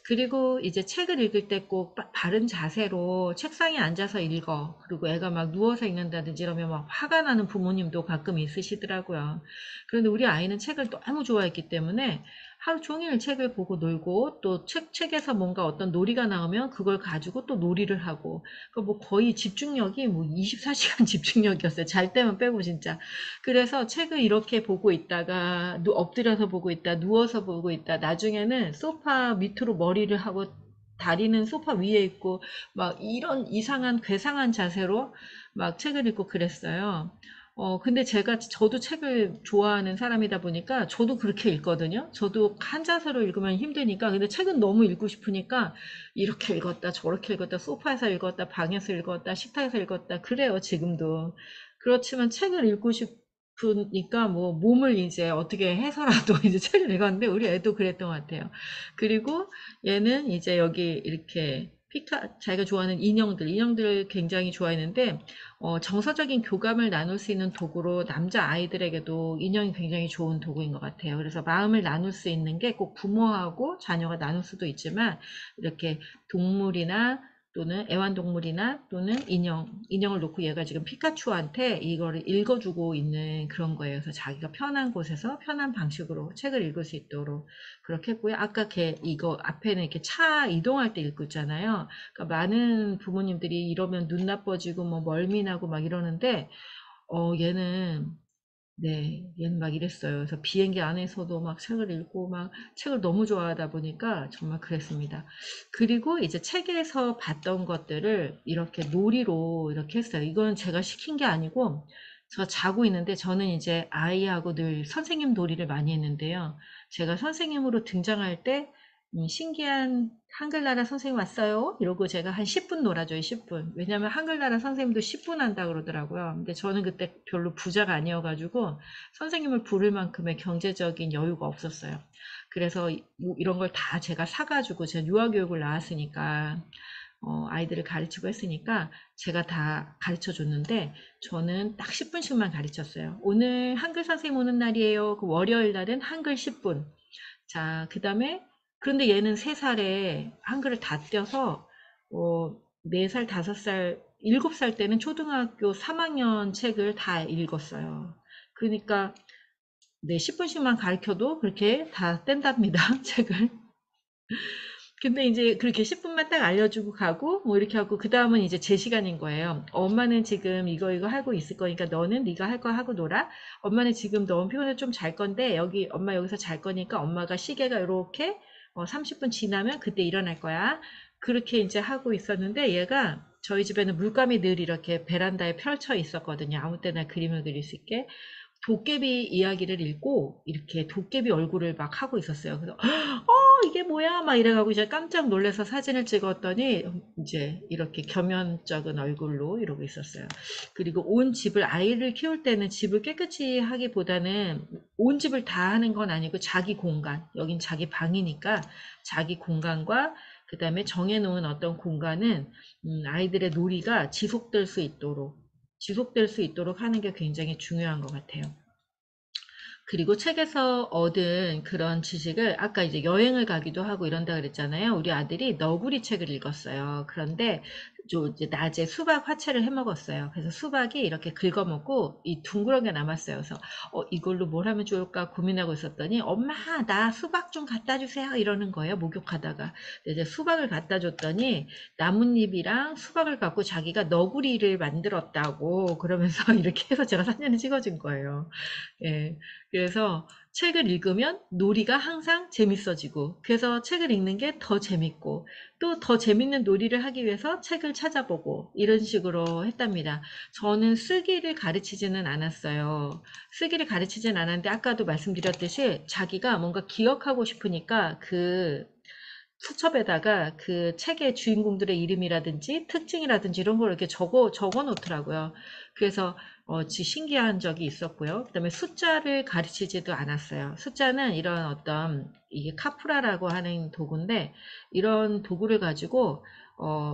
그리고 이제 책을 읽을 때 꼭 바른 자세로 책상에 앉아서 읽어. 그리고 애가 막 누워서 읽는다든지 이러면 막 화가 나는 부모님도 가끔 있으시더라고요. 그런데 우리 아이는 책을 너무 좋아했기 때문에 하루 종일 책을 보고 놀고 또 책에서 뭔가 어떤 놀이가 나오면 그걸 가지고 또 놀이를 하고 뭐 거의 집중력이 뭐 24시간 집중력이었어요. 잘 때만 빼고 진짜. 그래서 책을 이렇게 보고 있다가 엎드려서 보고 있다, 누워서 보고 있다. 나중에는 소파 밑으로 머리를 하고 다리는 소파 위에 있고 막 이런 이상한 괴상한 자세로 막 책을 읽고 그랬어요. 근데 저도 책을 좋아하는 사람이다 보니까 저도 그렇게 읽거든요. 저도 한 자세로 읽으면 힘드니까. 근데 책은 너무 읽고 싶으니까 이렇게 읽었다, 저렇게 읽었다, 소파에서 읽었다, 방에서 읽었다, 식탁에서 읽었다. 그래요, 지금도. 그렇지만 책을 읽고 싶으니까 뭐 몸을 이제 어떻게 해서라도 이제 책을 읽었는데 우리 애도 그랬던 것 같아요. 그리고 얘는 이제 여기 이렇게 자기가 좋아하는 인형들 굉장히 좋아했는데 정서적인 교감을 나눌 수 있는 도구로 남자 아이들에게도 인형이 굉장히 좋은 도구인 것 같아요. 그래서 마음을 나눌 수 있는 게 꼭 부모하고 자녀가 나눌 수도 있지만 이렇게 동물이나 또는 애완동물이나 또는 인형을 놓고 얘가 지금 피카츄한테 이거를 읽어주고 있는 그런 거예요. 그래서 자기가 편한 곳에서 편한 방식으로 책을 읽을 수 있도록 그렇게 했고요. 아까 이거 앞에는 이렇게 차 이동할 때 읽고 있잖아요. 그러니까 많은 부모님들이 이러면 눈 나빠지고 뭐 멀미나고 막 이러는데, 얘는 얘는 막 이랬어요. 그래서 비행기 안에서도 막 책을 읽고 막 책을 너무 좋아하다 보니까 정말 그랬습니다. 그리고 이제 책에서 봤던 것들을 이렇게 놀이로 이렇게 했어요. 이건 제가 시킨 게 아니고 제가 자고 있는데 저는 이제 아이하고 늘 선생님 놀이를 많이 했는데요. 제가 선생님으로 등장할 때 신기한 한글나라 선생님 왔어요. 이러고 제가 한 10분 놀아줘요, 10분. 왜냐면 한글나라 선생님도 10분 한다 그러더라고요. 근데 저는 그때 별로 부자가 아니어가지고 선생님을 부를 만큼의 경제적인 여유가 없었어요. 그래서 뭐 이런 걸 다 제가 사가지고 제가 유아교육을 나왔으니까 아이들을 가르치고 했으니까 제가 다 가르쳐 줬는데 저는 딱 10분씩만 가르쳤어요. 오늘 한글 선생님 오는 날이에요. 그 월요일 날은 한글 10분. 자, 그 다음에, 그런데 얘는 3살에 한글을 다 떼어서, 4살, 5살, 7살 때는 초등학교 3학년 책을 다 읽었어요. 그러니까, 네, 10분씩만 가르쳐도 그렇게 다 뗀답니다, 책을. 근데 이제 그렇게 10분만 딱 알려주고 가고 뭐 이렇게 하고 그 다음은 이제 제 시간인 거예요. 엄마는 지금 이거 하고 있을 거니까 너는 네가 할 거 하고 놀아. 엄마는 지금 너무 피곤해 좀 잘 건데 엄마 여기서 잘 거니까 엄마가 시계가 이렇게 30분 지나면 그때 일어날 거야. 그렇게 이제 하고 있었는데 얘가 저희 집에는 물감이 늘 이렇게 베란다에 펼쳐 있었거든요. 아무 때나 그림을 그릴 수 있게. 도깨비 이야기를 읽고 이렇게 도깨비 얼굴을 막 하고 있었어요. 그래서 이게 뭐야? 막 이래가고 이제 깜짝 놀라서 사진을 찍었더니 이제 이렇게 겸연쩍은 얼굴로 이러고 있었어요. 그리고 온 집을 아이를 키울 때는 집을 깨끗이 하기보다는 온 집을 다 하는 건 아니고 자기 공간, 여긴 자기 방이니까 자기 공간과 그다음에 정해놓은 어떤 공간은 아이들의 놀이가 지속될 수 있도록 하는 게 굉장히 중요한 것 같아요. 그리고 책에서 얻은 그런 지식을 아까 이제 여행을 가기도 하고 이런다 그랬잖아요. 우리 아들이 너구리 책을 읽었어요. 그런데 이제 낮에 수박 화채를 해 먹었어요. 그래서 수박이 이렇게 긁어먹고 이 둥그런 게 남았어요. 그래서 이걸로 뭘 하면 좋을까 고민하고 있었더니 엄마 나 수박 좀 갖다 주세요 이러는 거예요. 목욕하다가. 이제 수박을 갖다 줬더니 나뭇잎이랑 수박을 갖고 자기가 너구리를 만들었다고 그러면서 이렇게 해서 제가 사진을 찍어준 거예요. 예. 그래서 책을 읽으면 놀이가 항상 재밌어지고, 그래서 책을 읽는 게 더 재밌고, 또 더 재밌는 놀이를 하기 위해서 책을 찾아보고, 이런 식으로 했답니다. 저는 쓰기를 가르치지는 않았어요. 쓰기를 가르치진 않았는데, 아까도 말씀드렸듯이 자기가 뭔가 기억하고 싶으니까 수첩에다가 그 책의 주인공들의 이름이라든지 특징이라든지 이런 걸 이렇게 적어 놓더라고요. 그래서 신기한 적이 있었고요. 그다음에 숫자를 가르치지도 않았어요. 숫자는 이런 어떤 이게 카프라라고 하는 도구인데 이런 도구를 가지고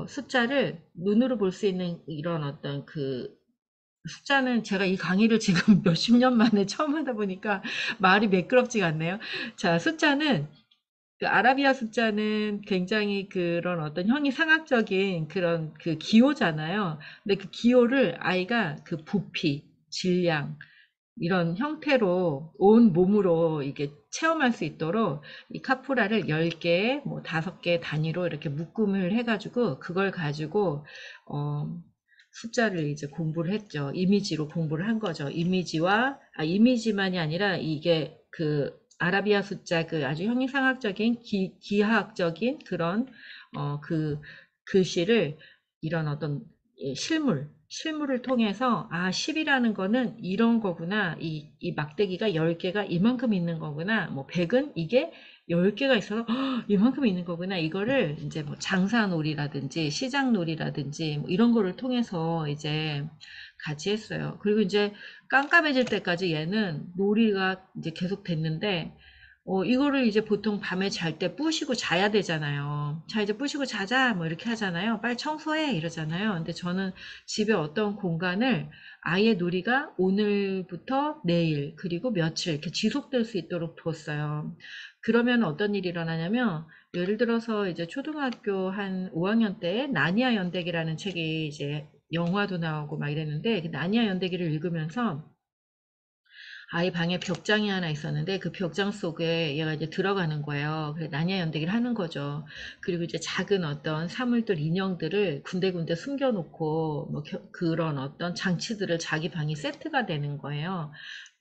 숫자를 눈으로 볼 수 있는 이런 어떤 숫자는 제가 이 강의를 지금 몇십 년 만에 처음 하다 보니까 말이 매끄럽지가 않네요. 자, 숫자는 그 아라비아 숫자는 굉장히 그런 어떤 형이상학적인 그런 기호잖아요. 근데 그 기호를 아이가 그 부피, 질량, 이런 형태로 온 몸으로 이게 체험할 수 있도록 이 카프라를 10개, 뭐 5개 단위로 이렇게 묶음을 해가지고 그걸 가지고 어, 숫자를 이제 공부를 했죠. 이미지로 공부를 한 거죠. 이미지만이 아니라 이게 아라비아 숫자 아주 형이상학적인 기하학적인 그런 글씨를 이런 어떤 실물을 통해서 10이라는 거는 이런 거구나. 이 막대기가 10개가 이만큼 있는 거구나. 뭐 100은 이게 10개가 있어서 이만큼 있는 거구나. 이거를 이제 뭐 장사놀이라든지 시장놀이라든지 뭐 이런 거를 통해서 이제 같이 했어요. 그리고 이제 깜깜해질 때까지 얘는 놀이가 이제 계속 됐는데, 이거를 이제 보통 밤에 잘 때 부시고 자야 되잖아요. 자, 이제 부시고 자자, 뭐 이렇게 하잖아요. 빨리 청소해, 이러잖아요. 근데 저는 집에 어떤 공간을 아이의 놀이가 오늘부터 내일, 그리고 며칠 이렇게 지속될 수 있도록 뒀어요. 그러면 어떤 일이 일어나냐면, 예를 들어서 이제 초등학교 한 5학년 때 나니아 연대기라는 책이 이제 영화도 나오고 막 이랬는데, 그 나니아 연대기를 읽으면서 아이 방에 벽장이 하나 있었는데 그 벽장 속에 얘가 이제 들어가는 거예요. 그래서 나냐 연대기를 하는 거죠. 그리고 이제 작은 어떤 사물들, 인형들을 군데군데 숨겨놓고 뭐 그런 어떤 장치들을 자기 방이 세트가 되는 거예요.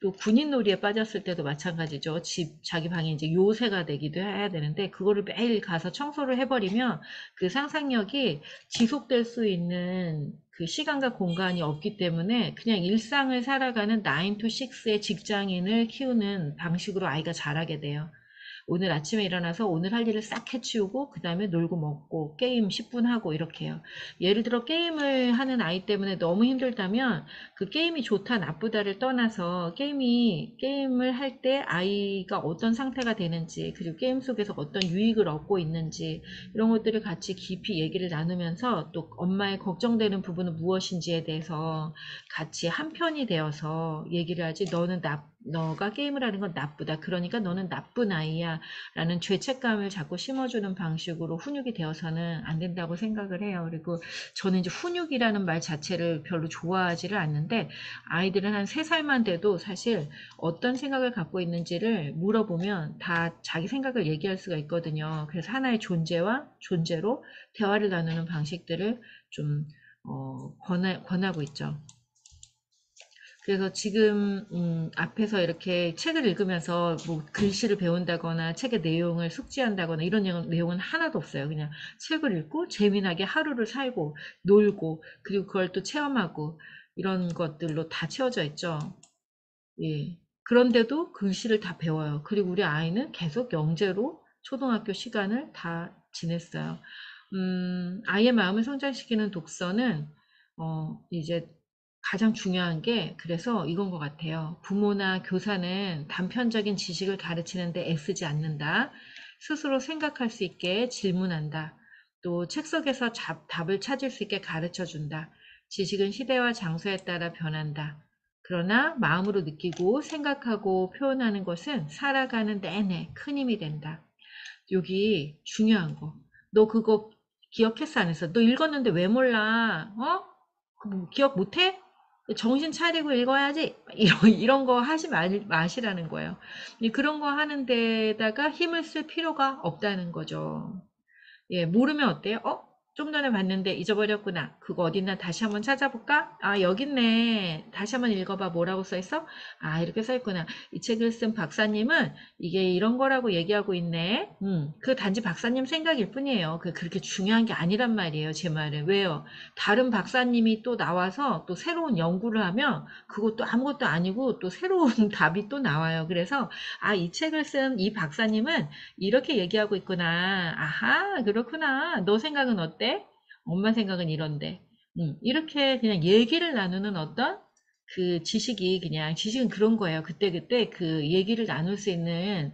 또 군인놀이에 빠졌을 때도 마찬가지죠. 자기 방이 이제 요새가 되기도 해야 되는데 그거를 매일 가서 청소를 해버리면 그 상상력이 지속될 수 있는 그 시간과 공간이 없기 때문에 그냥 일상을 살아가는 9 to 6의 직장인을 키우는 방식으로 아이가 자라게 돼요. 오늘 아침에 일어나서 오늘 할 일을 싹 해치우고 그 다음에 놀고 먹고 게임 10분 하고 이렇게 해요. 예를 들어 게임을 하는 아이 때문에 너무 힘들다면 그 게임이 좋다 나쁘다를 떠나서 게임을 할 때 아이가 어떤 상태가 되는지 그리고 게임 속에서 어떤 유익을 얻고 있는지 이런 것들을 같이 깊이 얘기를 나누면서 또 엄마의 걱정되는 부분은 무엇인지에 대해서 같이 한편이 되어서 얘기를 하지. 너가 게임을 하는 건 나쁘다. 그러니까 너는 나쁜 아이야. 라는 죄책감을 자꾸 심어주는 방식으로 훈육이 되어서는 안 된다고 생각을 해요. 그리고 저는 이제 훈육이라는 말 자체를 별로 좋아하지를 않는데 아이들은 한 3살만 돼도 사실 어떤 생각을 갖고 있는지를 물어보면 다 자기 생각을 얘기할 수가 있거든요. 그래서 하나의 존재와 존재로 대화를 나누는 방식들을 좀 권하고 있죠. 그래서 지금 앞에서 이렇게 책을 읽으면서 뭐 글씨를 배운다거나 책의 내용을 숙지한다거나 이런 내용은 하나도 없어요. 그냥 책을 읽고 재미나게 하루를 살고 놀고 그리고 그걸 또 체험하고 이런 것들로 다 채워져 있죠. 예. 그런데도 글씨를 다 배워요. 그리고 우리 아이는 계속 영재로 초등학교 시간을 다 지냈어요. 아이의 마음을 성장시키는 독서는, 이제 가장 중요한 게, 그래서 이건 것 같아요. 부모나 교사는 단편적인 지식을 가르치는데 애쓰지 않는다. 스스로 생각할 수 있게 질문한다. 또 책 속에서 답을 찾을 수 있게 가르쳐 준다. 지식은 시대와 장소에 따라 변한다. 그러나 마음으로 느끼고 생각하고 표현하는 것은 살아가는 내내 큰 힘이 된다. 여기 중요한 거. 너 그거 기억했어 안 했어? 너 읽었는데 왜 몰라? 기억 못해? 정신 차리고 읽어야지. 이런 거 하지 마시라는 거예요. 그런 거 하는 데다가 힘을 쓸 필요가 없다는 거죠. 예, 모르면 어때요? 좀 전에 봤는데 잊어버렸구나. 그거 어딨나 다시 한번 찾아볼까? 아, 여기 있네. 다시 한번 읽어봐. 뭐라고 써 있어? 아, 이렇게 써 있구나. 이 책을 쓴 박사님은 이게 이런 거라고 얘기하고 있네. 그 단지 박사님 생각일 뿐이에요. 그렇게 중요한 게 아니란 말이에요. 제 말은. 왜요? 다른 박사님이 또 나와서 또 새로운 연구를 하면 그것도 아무것도 아니고 또 새로운 답이 또 나와요. 그래서 아, 이 책을 쓴 이 박사님은 이렇게 얘기하고 있구나. 아하, 그렇구나. 너 생각은 어때? 엄마 생각은 이런데. 이렇게 그냥 얘기를 나누는 어떤 그 지식은 그런 거예요. 그때그때 그 얘기를 나눌 수 있는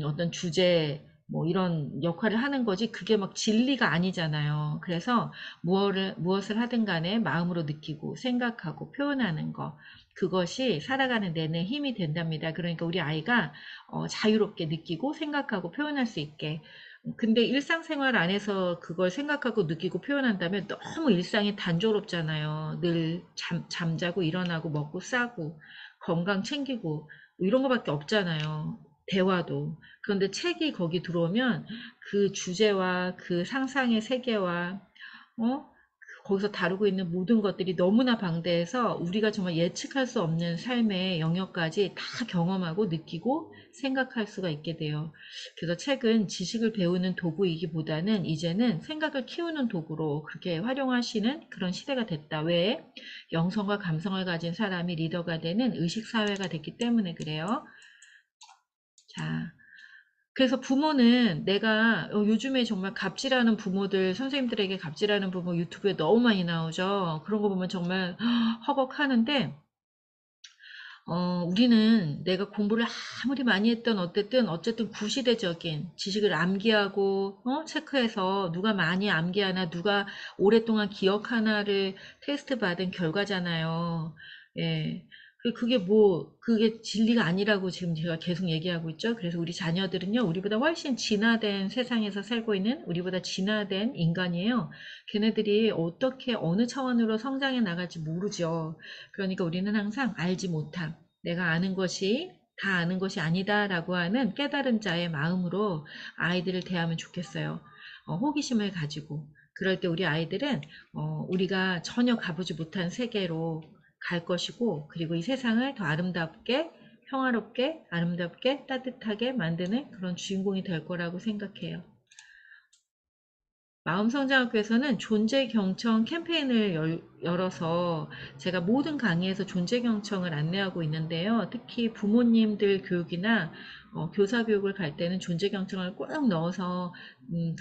어떤 주제, 뭐 이런 역할을 하는 거지. 그게 막 진리가 아니잖아요. 그래서 무엇을 하든 간에 마음으로 느끼고 생각하고 표현하는 거. 그것이 살아가는 내내 힘이 된답니다. 그러니까 우리 아이가 자유롭게 느끼고 생각하고 표현할 수 있게. 근데 일상생활 안에서 그걸 생각하고 느끼고 표현한다면 너무 일상이 단조롭잖아요. 늘 잠자고 일어나고 먹고 싸고 건강 챙기고 뭐 이런 거밖에 없잖아요. 대화도. 그런데 책이 거기 들어오면 그 주제와 그 상상의 세계와 어? 거기서 다루고 있는 모든 것들이 너무나 방대해서 우리가 정말 예측할 수 없는 삶의 영역까지 다 경험하고 느끼고 생각할 수가 있게 돼요. 그래서 책은 지식을 배우는 도구이기보다는 이제는 생각을 키우는 도구로 그렇게 활용하시는 그런 시대가 됐다. 왜? 영성과 감성을 가진 사람이 리더가 되는 의식사회가 됐기 때문에 그래요. 자, 그래서 부모는 내가 요즘에 정말 갑질하는 부모들, 선생님들에게 갑질하는 부모 유튜브에 너무 많이 나오죠. 그런 거 보면 정말 허걱하는데 우리는 내가 공부를 아무리 많이 했든 어쨌든 구시대적인 지식을 암기하고 체크해서 누가 많이 암기하나 누가 오랫동안 기억하나를 테스트 받은 결과잖아요. 예. 그게 뭐 그게 진리가 아니라고 지금 제가 계속 얘기하고 있죠. 그래서 우리 자녀들은요, 우리보다 훨씬 진화된 세상에서 살고 있는 우리보다 진화된 인간이에요. 걔네들이 어떻게 어느 차원으로 성장해 나갈지 모르죠. 그러니까 우리는 항상 알지 못함, 내가 아는 것이 다 아는 것이 아니다라고 하는 깨달은 자의 마음으로 아이들을 대하면 좋겠어요. 호기심을 가지고. 그럴 때 우리 아이들은 우리가 전혀 가보지 못한 세계로 갈 것이고, 그리고 이 세상을 더 아름답게, 평화롭게, 아름답게, 따뜻하게 만드는 그런 주인공이 될 거라고 생각해요. 마음성장학교에서는 존재경청 캠페인을 열어서 제가 모든 강의에서 존재경청을 안내하고 있는데요. 특히 부모님들 교육이나 교사 교육을 갈 때는 존재경청을 꼭 넣어서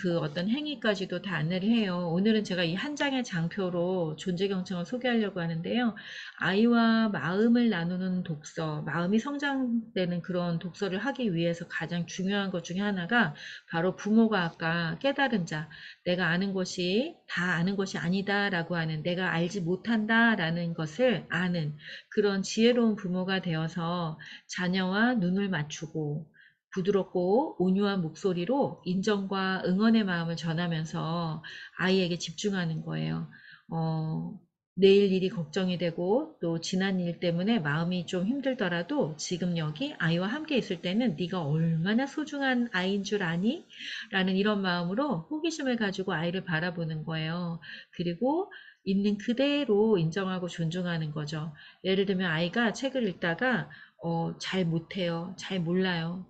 그 어떤 행위까지도 다 안내를 해요. 오늘은 제가 이 한 장의 장표로 존재경청을 소개하려고 하는데요. 아이와 마음을 나누는 독서, 마음이 성장되는 그런 독서를 하기 위해서 가장 중요한 것 중에 하나가 바로 부모가 아까 깨달은 자, 내가 아는 것이 다 아는 것이 아니다라고 하는, 내가 알지 못한다라는 것을 아는 그런 지혜로운 부모가 되어서 자녀와 눈을 맞추고 부드럽고 온유한 목소리로 인정과 응원의 마음을 전하면서 아이에게 집중하는 거예요. 어, 내일 일이 걱정이 되고 또 지난 일 때문에 마음이 좀 힘들더라도 지금 여기 아이와 함께 있을 때는 네가 얼마나 소중한 아이인 줄 아니? 라는 이런 마음으로 호기심을 가지고 아이를 바라보는 거예요. 그리고 있는 그대로 인정하고 존중하는 거죠. 예를 들면 아이가 책을 읽다가 잘 못해요. 잘 몰라요.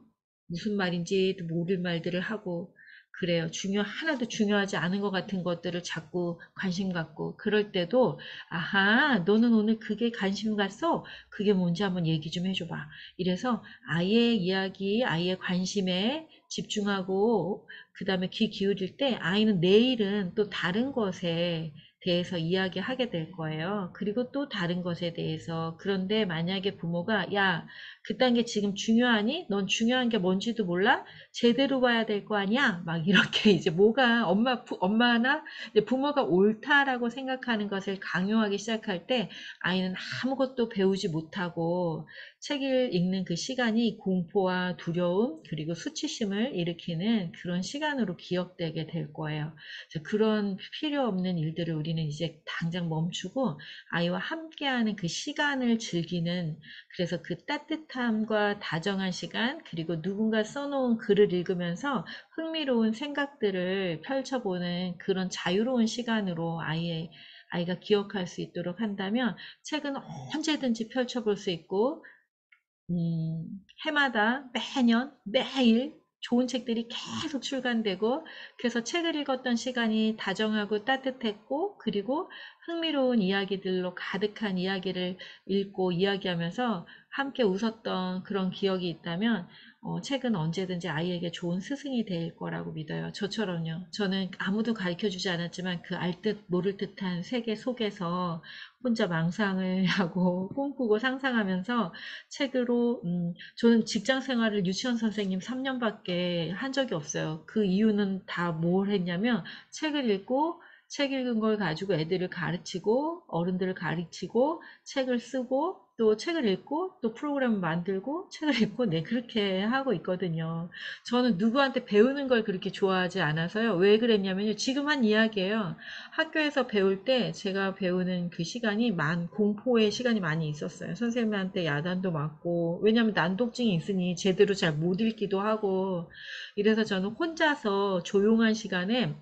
무슨 말인지 모를 말들을 하고 그래요. 하나도 중요하지 않은 것 같은 것들을 자꾸 관심 갖고 그럴 때도 아하, 너는 오늘 그게 관심 갔어? 그게 뭔지 한번 얘기 좀 해줘봐. 이래서 아이의 이야기, 아이의 관심에 집중하고 그 다음에 귀 기울일 때 아이는 내일은 또 다른 것에 대해서 이야기하게 될 거예요. 그리고 또 다른 것에 대해서. 그런데 만약에 부모가 야, 그딴 게 지금 중요하니? 넌 중요한 게 뭔지도 몰라? 제대로 봐야 될 거 아니야? 막 이렇게 이제 뭐가 엄마나 이제 부모가 옳다라고 생각하는 것을 강요하기 시작할 때 아이는 아무것도 배우지 못하고 책을 읽는 그 시간이 공포와 두려움 그리고 수치심을 일으키는 그런 시간으로 기억되게 될 거예요. 그런 필요 없는 일들을 우리는 이제 당장 멈추고 아이와 함께하는 그 시간을 즐기는, 그래서 그 따뜻함과 다정한 시간 그리고 누군가 써놓은 글을 읽으면서 흥미로운 생각들을 펼쳐보는 그런 자유로운 시간으로 아이가 기억할 수 있도록 한다면 책은 언제든지 펼쳐볼 수 있고 음, 해마다 매년 매일 좋은 책들이 계속 출간되고 그래서 책을 읽었던 시간이 다정하고 따뜻했고 그리고 흥미로운 이야기들로 가득한 이야기를 읽고 이야기하면서 함께 웃었던 그런 기억이 있다면 책은 언제든지 아이에게 좋은 스승이 될 거라고 믿어요. 저처럼요. 저는 아무도 가르쳐주지 않았지만 그 알듯 모를 듯한 세계 속에서 혼자 망상을 하고 꿈꾸고 상상하면서 책으로 저는 직장 생활을 유치원 선생님 3년밖에 한 적이 없어요. 그 이유는 다 뭘 했냐면 책을 읽고 책 읽은 걸 가지고 애들을 가르치고 어른들을 가르치고 책을 쓰고 또 책을 읽고 또 프로그램을 만들고 책을 읽고 네 그렇게 하고 있거든요. 저는 누구한테 배우는 걸 그렇게 좋아하지 않아서요. 왜 그랬냐면요. 지금 한 이야기예요. 학교에서 배울 때 제가 배우는 그 시간이 공포의 시간이 많이 있었어요. 선생님한테 야단도 맞고, 왜냐면 난독증이 있으니 제대로 잘 못 읽기도 하고, 이래서 저는 혼자서 조용한 시간에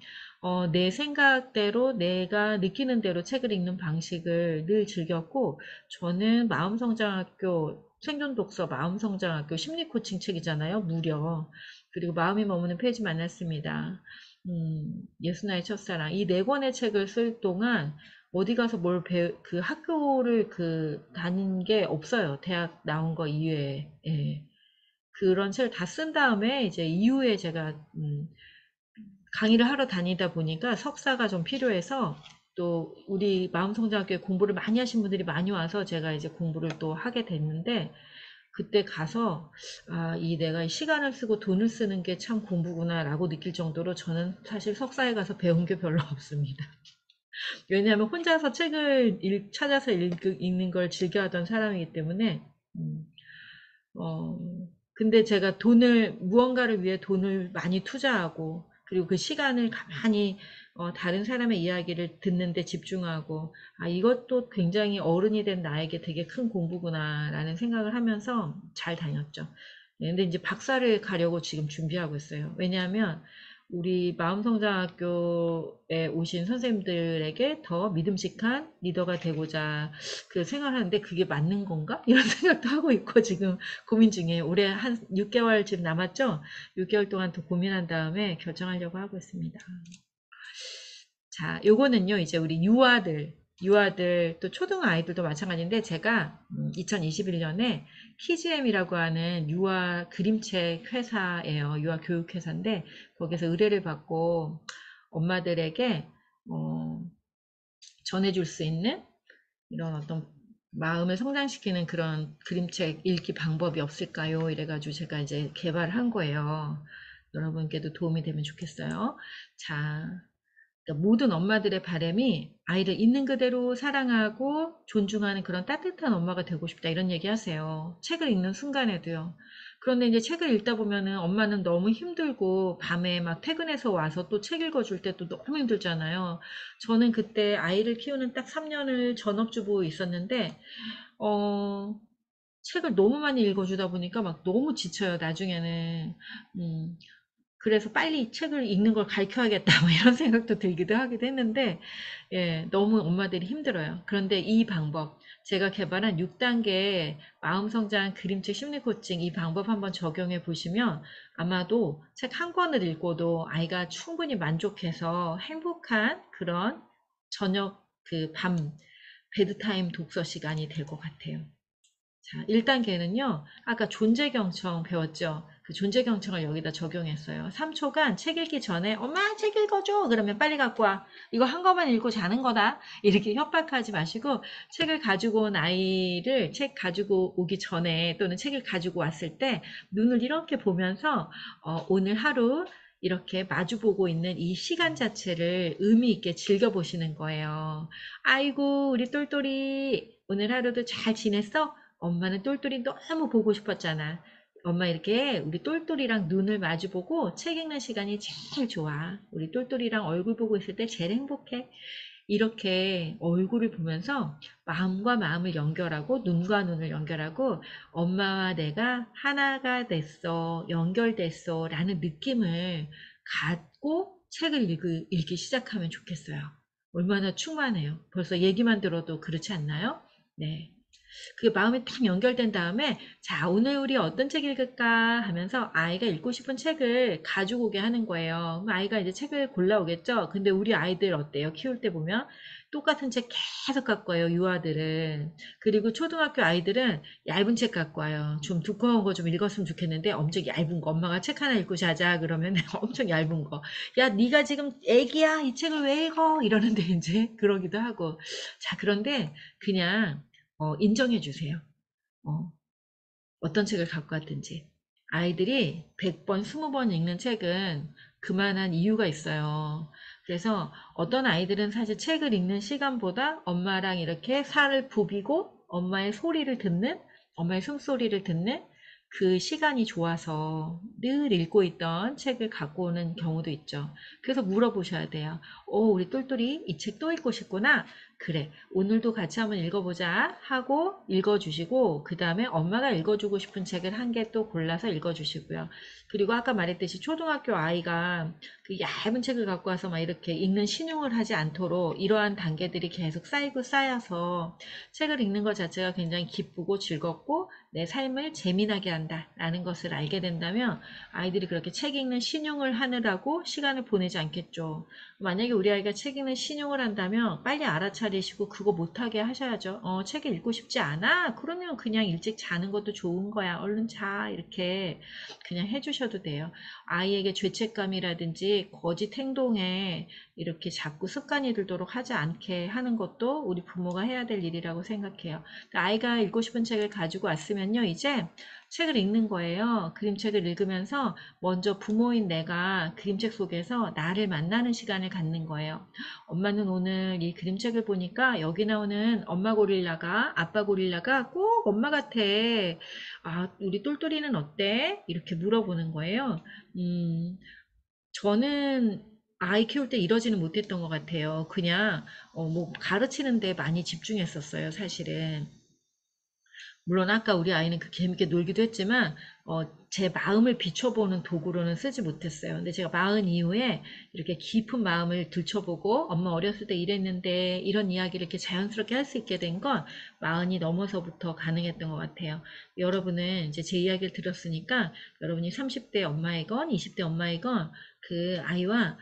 내 생각대로 내가 느끼는 대로 책을 읽는 방식을 늘 즐겼고, 저는 마음성장학교, 생존독서 마음성장학교 심리코칭 책이잖아요, 무려. 그리고 마음이 머무는 페이지 만났습니다. 예수나의 첫사랑. 이 네 권의 책을 쓸 동안 어디 가서 그 학교를 다닌 게 없어요. 대학 나온 거 이외에. 예. 그런 책을 다 쓴 다음에 이제 이후에 제가 강의를 하러 다니다 보니까 석사가 좀 필요해서 또 우리 마음성장학교에 공부를 많이 하신 분들이 많이 와서 제가 이제 공부를 또 하게 됐는데 그때 가서 이 내가 시간을 쓰고 돈을 쓰는 게 참 공부구나라고 느낄 정도로 저는 사실 석사에 가서 배운 게 별로 없습니다. 왜냐하면 혼자서 책을 찾아서 읽는 걸 즐겨하던 사람이기 때문에 음, 어, 근데 제가 무언가를 위해 돈을 많이 투자하고, 그리고 그 시간을 가만히, 다른 사람의 이야기를 듣는데 집중하고, 이것도 굉장히 어른이 된 나에게 되게 큰 공부구나라는 생각을 하면서 잘 다녔죠. 네, 근데 이제 박사를 가려고 지금 준비하고 있어요. 왜냐하면, 우리 마음성장학교에 오신 선생님들에게 더 믿음직한 리더가 되고자 그 생각하는데 그게 맞는 건가? 이런 생각도 하고 있고 지금 고민 중에 올해 한 6개월쯤 남았죠? 6개월 동안 더 고민한 다음에 결정하려고 하고 있습니다. 자, 요거는요, 이제 우리 유아들, 또 초등 아이들도 마찬가지인데, 제가 2021년에 키즈엠이라고 하는 유아 그림책 회사예요. 유아 교육 회사인데, 거기서 의뢰를 받고 엄마들에게, 전해줄 수 있는 이런 어떤 마음을 성장시키는 그런 그림책 읽기 방법이 없을까요? 이래가지고 제가 이제 개발을 한 거예요. 여러분께도 도움이 되면 좋겠어요. 자, 그러니까 모든 엄마들의 바람이 아이를 있는 그대로 사랑하고 존중하는 그런 따뜻한 엄마가 되고 싶다 이런 얘기 하세요. 책을 읽는 순간에도요. 그런데 이제 책을 읽다 보면은 엄마는 너무 힘들고 밤에 막 퇴근해서 와서 또 책 읽어줄 때 또 너무 힘들잖아요. 저는 그때 아이를 키우는 딱 3년을 전업주부 있었는데, 어, 책을 너무 많이 읽어주다 보니까 막 너무 지쳐요, 나중에는. 음, 그래서 빨리 책을 읽는 걸 가르쳐야겠다, 뭐 이런 생각도 들기도 하기도 했는데, 예, 너무 엄마들이 힘들어요. 그런데 이 방법, 제가 개발한 6단계 마음성장 그림책 심리 코칭 이 방법 한번 적용해 보시면 아마도 책 한 권을 읽고도 아이가 충분히 만족해서 행복한 그런 저녁 베드타임 독서 시간이 될 것 같아요. 자, 1단계는요, 아까 존재경청 배웠죠? 그 존재경청을 여기다 적용했어요. 3초간 책 읽기 전에, 엄마, 책 읽어줘! 그러면 빨리 갖고 와. 이거 한 권만 읽고 자는 거다. 이렇게 협박하지 마시고, 책을 가지고 온 아이를 책 가지고 오기 전에, 또는 책을 가지고 왔을 때, 눈을 이렇게 보면서, 오늘 하루, 이렇게 마주보고 있는 이 시간 자체를 의미 있게 즐겨보시는 거예요. 아이고, 우리 똘똘이, 오늘 하루도 잘 지냈어? 엄마는 똘똘이 너무 보고 싶었잖아. 엄마 이렇게 우리 똘똘이랑 눈을 마주보고 책 읽는 시간이 제일 좋아. 우리 똘똘이랑 얼굴 보고 있을 때 제일 행복해. 이렇게 얼굴을 보면서 마음과 마음을 연결하고 눈과 눈을 연결하고 엄마와 내가 하나가 됐어, 연결됐어 라는 느낌을 갖고 책을 읽기 시작하면 좋겠어요. 얼마나 충만해요. 벌써 얘기만 들어도 그렇지 않나요? 네. 그 마음이 딱 연결된 다음에 자 오늘 우리 어떤 책 읽을까 하면서 아이가 읽고 싶은 책을 가지고 오게 하는 거예요. 그럼 아이가 이제 책을 골라오겠죠. 근데 우리 아이들 어때요? 키울 때 보면 똑같은 책 계속 갖고 와요. 유아들은. 그리고 초등학교 아이들은 얇은 책 갖고 와요. 좀 두꺼운 거 좀 읽었으면 좋겠는데 엄청 얇은 거. 엄마가 책 하나 읽고 자자 그러면 엄청 얇은 거. 야 네가 지금 애기야 이 책을 왜 읽어? 이러는데 이제 그러기도 하고. 자 그런데 그냥 인정해 주세요. 어, 어떤 책을 갖고 왔든지. 아이들이 100번, 20번 읽는 책은 그만한 이유가 있어요. 그래서 어떤 아이들은 사실 책을 읽는 시간보다 엄마랑 이렇게 살을 부비고 엄마의 숨소리를 듣는 그 시간이 좋아서 늘 읽고 있던 책을 갖고 오는 경우도 있죠. 그래서 물어보셔야 돼요. 우리 똘똘이 이 책 또 읽고 싶구나. 그래, 오늘도 같이 한번 읽어보자 하고 읽어주시고, 그 다음에 엄마가 읽어주고 싶은 책을 한 개 또 골라서 읽어주시고요. 그리고 아까 말했듯이 초등학교 아이가 그 얇은 책을 갖고 와서 막 이렇게 읽는 신용을 하지 않도록 이러한 단계들이 계속 쌓이고 쌓여서 책을 읽는 것 자체가 굉장히 기쁘고 즐겁고 내 삶을 재미나게 한다라는 것을 알게 된다면 아이들이 그렇게 책 읽는 신용을 하느라고 시간을 보내지 않겠죠. 만약에 우리 아이가 책 읽는 신용을 한다면 빨리 알아차리고 차리시고 그거 못하게 하셔야죠. 책 읽고 싶지 않아? 그러면 그냥 일찍 자는 것도 좋은 거야. 얼른 자. 이렇게 그냥 해주셔도 돼요. 아이에게 죄책감이라든지 거짓 행동에 이렇게 자꾸 습관이 들도록 하지 않게 하는 것도 우리 부모가 해야 될 일이라고 생각해요. 아이가 읽고 싶은 책을 가지고 왔으면요, 이제 책을 읽는 거예요. 그림책을 읽으면서 먼저 부모인 내가 그림책 속에서 나를 만나는 시간을 갖는 거예요. 엄마는 오늘 이 그림책을 보니까 여기 나오는 엄마 고릴라가, 아빠 고릴라가 꼭 엄마 같아. 아, 우리 똘똘이는 어때? 이렇게 물어보는 거예요. 음, 저는 아이 키울 때 이러지는 못했던 것 같아요. 그냥 뭐 가르치는데 많이 집중했었어요, 사실은. 물론 아까 우리 아이는 그 재밌게 놀기도 했지만 제 마음을 비춰보는 도구로는 쓰지 못했어요. 근데 제가 마흔 이후에 이렇게 깊은 마음을 들춰보고 엄마 어렸을 때 이랬는데 이런 이야기를 이렇게 자연스럽게 할 수 있게 된 건 마흔이 넘어서부터 가능했던 것 같아요. 여러분은 이제 제 이야기를 들었으니까 여러분이 30대 엄마이건 20대 엄마이건 그 아이와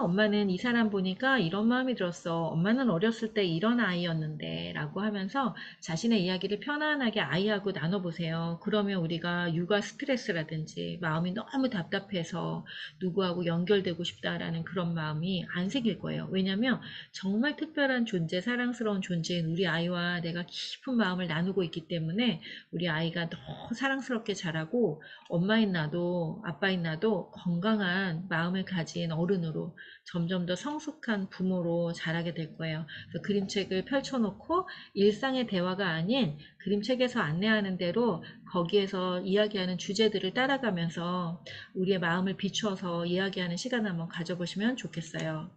엄마는 이 사람 보니까 이런 마음이 들었어. 엄마는 어렸을 때 이런 아이였는데 라고 하면서 자신의 이야기를 편안하게 아이하고 나눠보세요. 그러면 우리가 육아 스트레스라든지 마음이 너무 답답해서 누구하고 연결되고 싶다라는 그런 마음이 안 생길 거예요. 왜냐면 정말 특별한 존재, 사랑스러운 존재인 우리 아이와 내가 깊은 마음을 나누고 있기 때문에 우리 아이가 너무 사랑스럽게 자라고 엄마인 나도 아빠인 나도 건강한 마음을 가진 어른으로 점점 더 성숙한 부모로 자라게 될 거예요. 그래서 그림책을 펼쳐놓고 일상의 대화가 아닌 그림책에서 안내하는 대로 거기에서 이야기하는 주제들을 따라가면서 우리의 마음을 비추어서 이야기하는 시간을 한번 가져보시면 좋겠어요.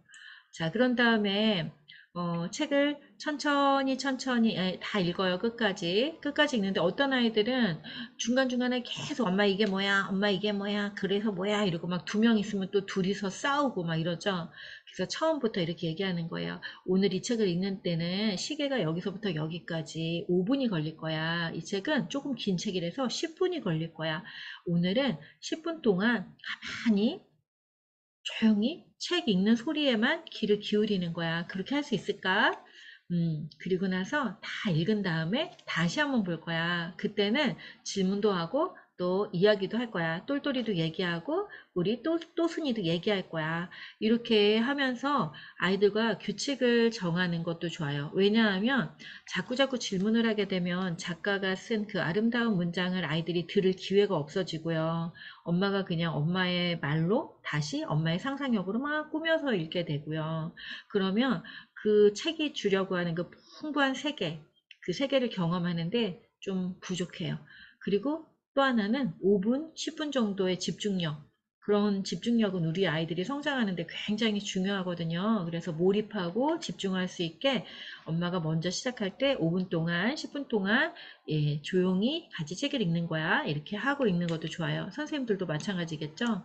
자, 그런 다음에 책을 천천히 다 읽어요. 끝까지 읽는데 어떤 아이들은 중간중간에 계속 엄마 이게 뭐야, 엄마 이게 뭐야, 그래서 뭐야 이러고 막 두 명 있으면 또 둘이서 싸우고 막 이러죠. 그래서 처음부터 이렇게 얘기하는 거예요. 오늘 이 책을 읽는 때는 시계가 여기서부터 여기까지 5분이 걸릴 거야. 이 책은 조금 긴 책이라서 10분이 걸릴 거야. 오늘은 10분 동안 가만히 조용히 책 읽는 소리에만 귀를 기울이는 거야. 그렇게 할 수 있을까? 그리고 나서 다 읽은 다음에 다시 한번 볼 거야. 그때는 질문도 하고 또 이야기도 할 거야. 똘똘이도 얘기하고 우리 또순이도 얘기할 거야. 이렇게 하면서 아이들과 규칙을 정하는 것도 좋아요. 왜냐하면 자꾸자꾸 질문을 하게 되면 작가가 쓴 그 아름다운 문장을 아이들이 들을 기회가 없어지고요. 엄마가 그냥 엄마의 말로 다시 엄마의 상상력으로 막 꾸며서 읽게 되고요. 그러면 그 책이 주려고 하는 그 풍부한 세계, 그 세계를 경험하는데 좀 부족해요. 그리고 또 하나는 5분, 10분 정도의 집중력. 그런 집중력은 우리 아이들이 성장하는데 굉장히 중요하거든요. 그래서 몰입하고 집중할 수 있게 엄마가 먼저 시작할 때 5분 동안, 10분 동안 조용히 같이 책을 읽는 거야. 이렇게 하고 읽는 것도 좋아요. 선생님들도 마찬가지겠죠?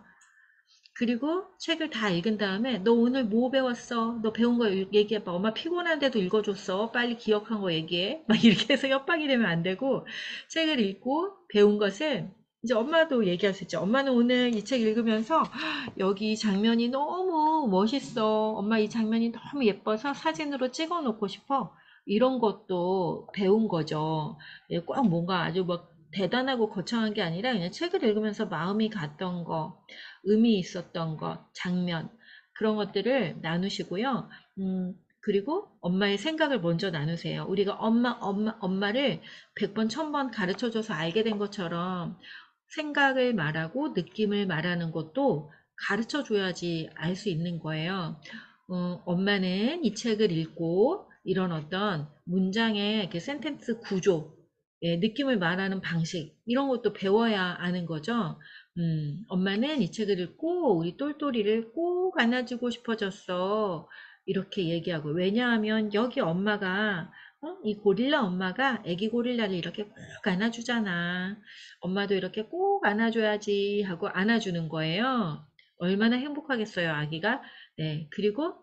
그리고 책을 다 읽은 다음에 너 오늘 뭐 배웠어? 너 배운 거 얘기해봐. 엄마 피곤한데도 읽어줬어. 빨리 기억한 거 얘기해. 막 이렇게 해서 협박이 되면 안 되고 책을 읽고 배운 것을 이제 엄마도 얘기할 수 있죠. 엄마는 오늘 이 책 읽으면서 여기 장면이 너무 멋있어. 엄마 이 장면이 너무 예뻐서 사진으로 찍어 놓고 싶어. 이런 것도 배운 거죠. 꼭 뭔가 아주 막 대단하고 거창한 게 아니라 그냥 책을 읽으면서 마음이 갔던 거, 의미 있었던 것, 장면, 그런 것들을 나누시고요. 그리고 엄마의 생각을 먼저 나누세요. 우리가 엄마를 100번, 1000번 가르쳐 줘서 알게 된 것처럼 생각을 말하고 느낌을 말하는 것도 가르쳐 줘야지 알 수 있는 거예요. 엄마는 이 책을 읽고 이런 어떤 문장의 그 센텐스 구조, 느낌을 말하는 방식, 이런 것도 배워야 아는 거죠. 엄마는 이 책을 읽고 우리 똘똘이를 꼭 안아주고 싶어졌어. 이렇게 얘기하고. 왜냐하면 여기 엄마가, 이 고릴라 엄마가 애기 고릴라를 이렇게 꼭 안아주잖아. 엄마도 이렇게 꼭 안아줘야지 하고 안아주는 거예요. 얼마나 행복하겠어요, 아기가. 네. 그리고,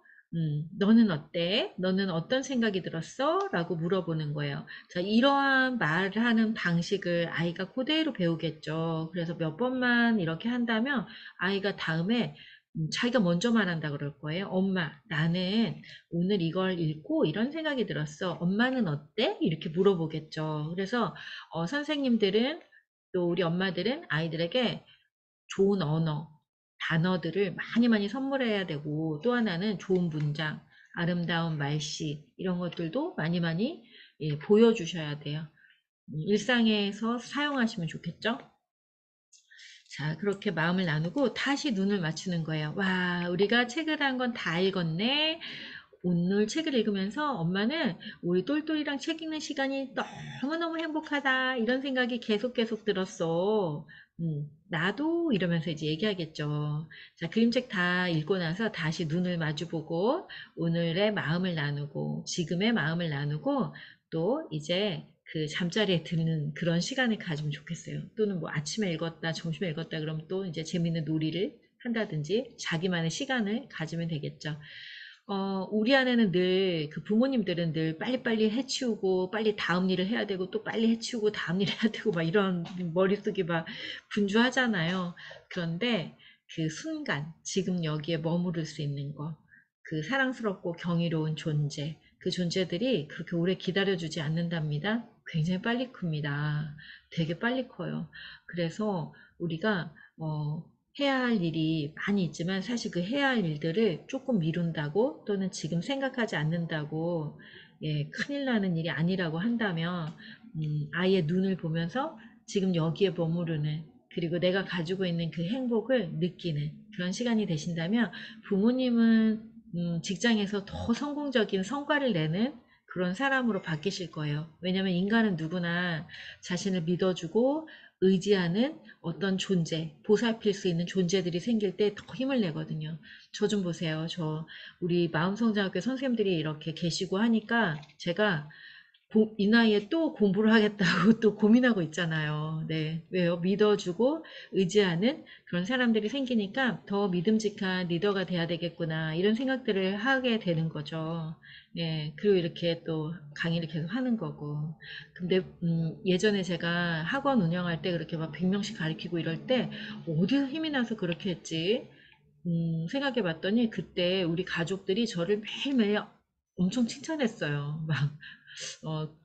너는 어때? 너는 어떤 생각이 들었어? 라고 물어보는 거예요. 자, 이러한 말을 하는 방식을 아이가 그대로 배우겠죠. 그래서 몇 번만 이렇게 한다면 아이가 다음에 자기가 먼저 말한다 그럴 거예요. 엄마, 나는 오늘 이걸 읽고 이런 생각이 들었어. 엄마는 어때? 이렇게 물어보겠죠. 그래서 선생님들은 또 우리 엄마들은 아이들에게 좋은 언어, 단어들을 많이 많이 선물해야 되고 또 하나는 좋은 문장, 아름다운 말씨 이런 것들도 많이 많이 보여주셔야 돼요. 일상에서 사용하시면 좋겠죠? 자, 그렇게 마음을 나누고 다시 눈을 맞추는 거예요. 와, 우리가 책을 한 건 다 읽었네. 오늘 책을 읽으면서 엄마는 우리 똘똘이랑 책 읽는 시간이 너무너무 행복하다. 이런 생각이 계속 들었어. 나도 이러면서 이제 얘기하겠죠. 자, 그림책 다 읽고 나서 다시 눈을 마주보고 오늘의 마음을 나누고 지금의 마음을 나누고 또 이제 그 잠자리에 드는 그런 시간을 가지면 좋겠어요. 또는 뭐 아침에 읽었다, 점심에 읽었다 그러면 또 이제 재밌는 놀이를 한다든지 자기만의 시간을 가지면 되겠죠. 우리 안에는 늘, 그 부모님들은 늘 빨리빨리 해치우고, 빨리 다음 일을 해야 되고, 또 빨리 해치우고, 다음 일을 해야 되고, 막 이런 머릿속이 막 분주하잖아요. 그런데 그 순간, 지금 여기에 머무를 수 있는 것, 그 사랑스럽고 경이로운 존재, 그 존재들이 그렇게 오래 기다려주지 않는답니다. 굉장히 빨리 큽니다. 되게 빨리 커요. 그래서 우리가, 해야 할 일이 많이 있지만 사실 그 해야 할 일들을 조금 미룬다고 또는 지금 생각하지 않는다고 큰일 나는 일이 아니라고 한다면 아이의 눈을 보면서 지금 여기에 머무르는 그리고 내가 가지고 있는 그 행복을 느끼는 그런 시간이 되신다면 부모님은 직장에서 더 성공적인 성과를 내는 그런 사람으로 바뀌실 거예요. 왜냐하면 인간은 누구나 자신을 믿어주고 의지하는 어떤 존재, 보살필 수 있는 존재들이 생길 때 더 힘을 내거든요. 저 좀 보세요. 우리 마음성장학교 선생님들이 이렇게 계시고 하니까 제가 이 나이에 또 공부를 하겠다고 또 고민하고 있잖아요. 네. 왜요? 믿어주고 의지하는 그런 사람들이 생기니까 더 믿음직한 리더가 돼야 되겠구나. 이런 생각들을 하게 되는 거죠. 예. 그리고 이렇게 또 강의를 계속 하는 거고. 근데, 예전에 제가 학원 운영할 때 그렇게 막 100명씩 가르치고 이럴 때 어디서 힘이 나서 그렇게 했지? 생각해 봤더니 그때 우리 가족들이 저를 매일매일 엄청 칭찬했어요. 막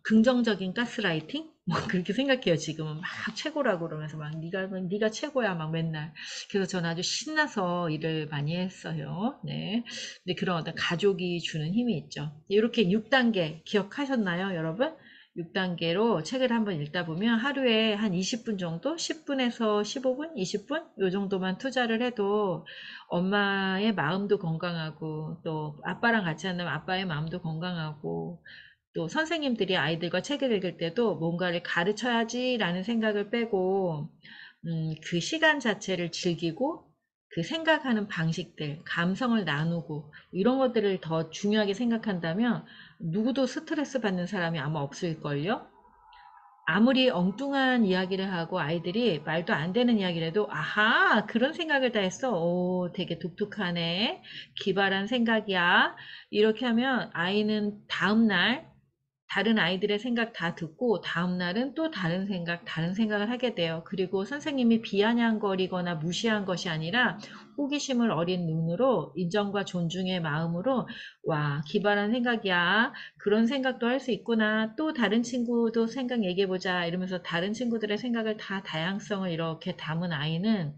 긍정적인 가스라이팅? 뭐 그렇게 생각해요. 지금은 막 최고라고 그러면서 막 네가 최고야 막 맨날. 그래서 저는 아주 신나서 일을 많이 했어요. 네. 근데 그런 어떤 가족이 주는 힘이 있죠. 이렇게 6단계 기억하셨나요, 여러분? 6단계로 책을 한번 읽다 보면 하루에 한 20분 정도, 10분에서 15분, 20분 요 정도만 투자를 해도 엄마의 마음도 건강하고 또 아빠랑 같이 한다면 아빠의 마음도 건강하고 또 선생님들이 아이들과 책을 읽을 때도 뭔가를 가르쳐야지라는 생각을 빼고 그 시간 자체를 즐기고 그 생각하는 방식들, 감성을 나누고 이런 것들을 더 중요하게 생각한다면 누구도 스트레스 받는 사람이 아마 없을걸요? 아무리 엉뚱한 이야기를 하고 아이들이 말도 안 되는 이야기를 해도 아하 그런 생각을 다 했어. 오 되게 독특하네. 기발한 생각이야. 이렇게 하면 아이는 다음날 다른 아이들의 생각 다 듣고 다음날은 또 다른 생각을 하게 돼요. 그리고 선생님이 비아냥거리거나 무시한 것이 아니라 호기심을 어린 눈으로 인정과 존중의 마음으로 와, 기발한 생각이야. 그런 생각도 할 수 있구나. 또 다른 친구도 생각 얘기해보자. 이러면서 다른 친구들의 생각을 다 다양성을 이렇게 담은 아이는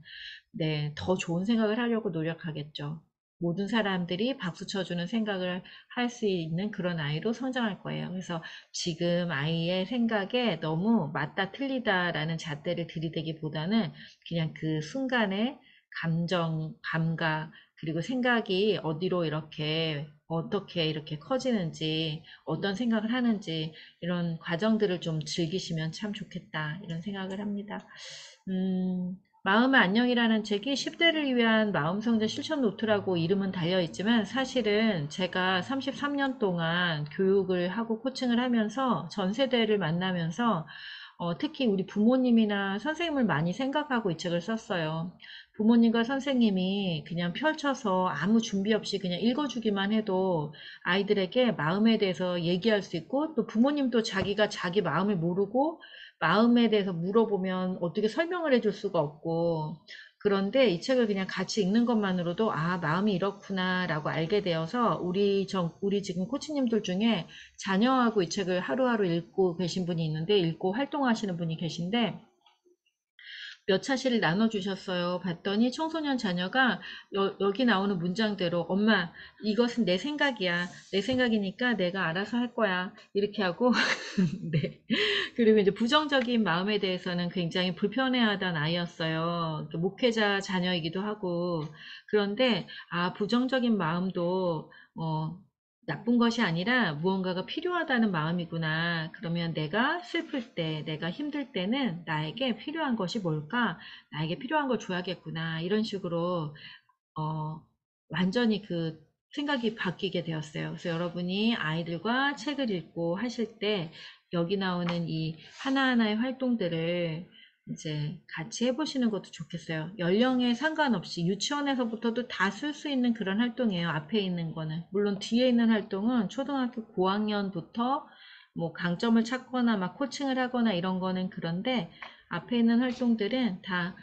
네, 더 좋은 생각을 하려고 노력하겠죠. 모든 사람들이 박수 쳐주는 생각을 할 수 있는 그런 아이로 성장할 거예요. 그래서 지금 아이의 생각에 너무 맞다 틀리다라는 잣대를 들이대기보다는 그냥 그 순간의 감정, 감각, 그리고 생각이 어디로 이렇게 어떻게 이렇게 커지는지, 어떤 생각을 하는지 이런 과정들을 좀 즐기시면 참 좋겠다 이런 생각을 합니다. 마음의 안녕이라는 책이 10대를 위한 마음성자 실천 노트라고 이름은 달려 있지만 사실은 제가 33년 동안 교육을 하고 코칭을 하면서 전 세대를 만나면서 특히 우리 부모님이나 선생님을 많이 생각하고 이 책을 썼어요. 부모님과 선생님이 그냥 펼쳐서 아무 준비 없이 그냥 읽어주기만 해도 아이들에게 마음에 대해서 얘기할 수 있고 또 부모님도 자기가 자기 마음을 모르고 마음에 대해서 물어보면 어떻게 설명을 해줄 수가 없고 그런데 이 책을 그냥 같이 읽는 것만으로도 아, 마음이 이렇구나라고 알게 되어서 우리 지금 코치님들 중에 자녀하고 이 책을 하루하루 읽고 계신 분이 있는데 읽고 활동하시는 분이 계신데 몇 차시를 나눠주셨어요. 봤더니 청소년 자녀가 여기 나오는 문장대로 엄마 이것은 내 생각이야. 내 생각이니까 내가 알아서 할 거야. 이렇게 하고 네. 그리고 이제 부정적인 마음에 대해서는 굉장히 불편해하던 아이였어요. 목회자 자녀이기도 하고. 그런데, 아, 부정적인 마음도, 나쁜 것이 아니라 무언가가 필요하다는 마음이구나. 그러면 내가 슬플 때, 내가 힘들 때는 나에게 필요한 것이 뭘까? 나에게 필요한 걸 줘야겠구나. 이런 식으로 어, 완전히 그 생각이 바뀌게 되었어요. 그래서 여러분이 아이들과 책을 읽고 하실 때 여기 나오는 이 하나하나의 활동들을 이제 같이 해보시는 것도 좋겠어요. 연령에 상관없이 유치원에서부터도 다 쓸 수 있는 그런 활동이에요. 앞에 있는 거는. 물론 뒤에 있는 활동은 초등학교 고학년부터 뭐 강점을 찾거나 막 코칭을 하거나 이런 거는 그런데 앞에 있는 활동들은 다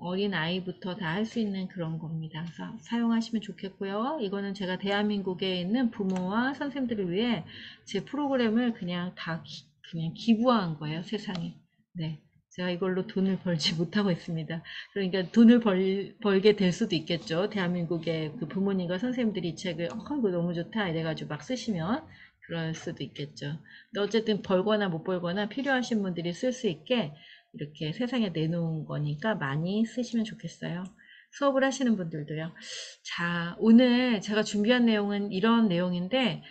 어린 아이부터 다 할 수 있는 그런 겁니다. 그래서 사용하시면 좋겠고요. 이거는 제가 대한민국에 있는 부모와 선생님들을 위해 제 프로그램을 그냥 그냥 기부한 거예요, 세상에. 네. 제가 이걸로 돈을 벌지 못하고 있습니다. 그러니까 돈을 벌게 될 수도 있겠죠. 대한민국의 그 부모님과 선생님들이 이 책을, 이거 너무 좋다. 이래가지고 막 쓰시면 그럴 수도 있겠죠. 근데 어쨌든 벌거나 못 벌거나 필요하신 분들이 쓸 수 있게 이렇게 세상에 내놓은 거니까 많이 쓰시면 좋겠어요. 수업을 하시는 분들도요. 자, 오늘 제가 준비한 내용은 이런 내용인데,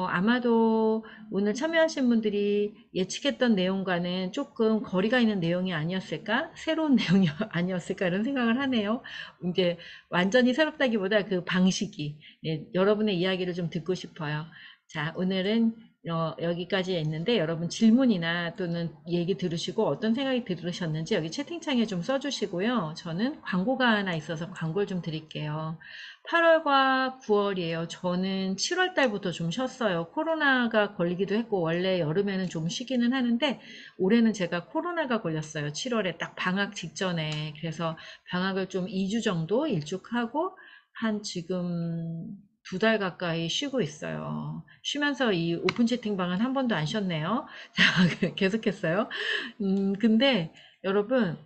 아마도 오늘 참여하신 분들이 예측했던 내용과는 조금 거리가 있는 내용이 아니었을까? 새로운 내용이 아니었을까? 이런 생각을 하네요. 이게 완전히 새롭다기보다 그 방식이, 예, 여러분의 이야기를 좀 듣고 싶어요. 자, 오늘은 여기까지 있는데 여러분 질문이나 또는 얘기 들으시고 어떤 생각이 들으셨는지 여기 채팅창에 좀 써주시고요. 저는 광고가 하나 있어서 광고를 좀 드릴게요. 8월과 9월이에요. 저는 7월 달부터 좀 쉬었어요. 코로나가 걸리기도 했고 원래 여름에는 좀 쉬기는 하는데 올해는 제가 코로나가 걸렸어요. 7월에 딱 방학 직전에. 그래서 방학을 좀 2주 정도 일찍하고 한 지금 2달 가까이 쉬고 있어요. 쉬면서 이 오픈 채팅방은 한 번도 안 쉬었네요. 자, 계속했어요. 근데 여러분,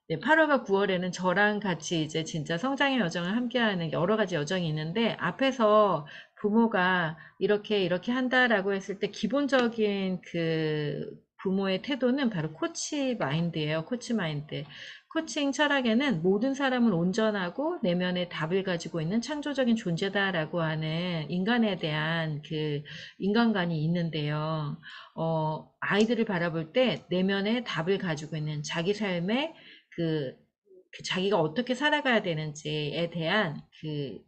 네, 8월과 9월에는 저랑 같이 이제 진짜 성장의 여정을 함께하는 여러 가지 여정이 있는데 앞에서 부모가 이렇게 한다라고 했을 때 기본적인 그 부모의 태도는 바로 코치 마인드예요. 코치 마인드. 코칭 철학에는 모든 사람은 온전하고 내면의 답을 가지고 있는 창조적인 존재다라고 하는 인간에 대한 그 인간관이 있는데요. 아이들을 바라볼 때 내면의 답을 가지고 있는 자기 삶의 그, 그 자기가 어떻게 살아가야 되는지에 대한 그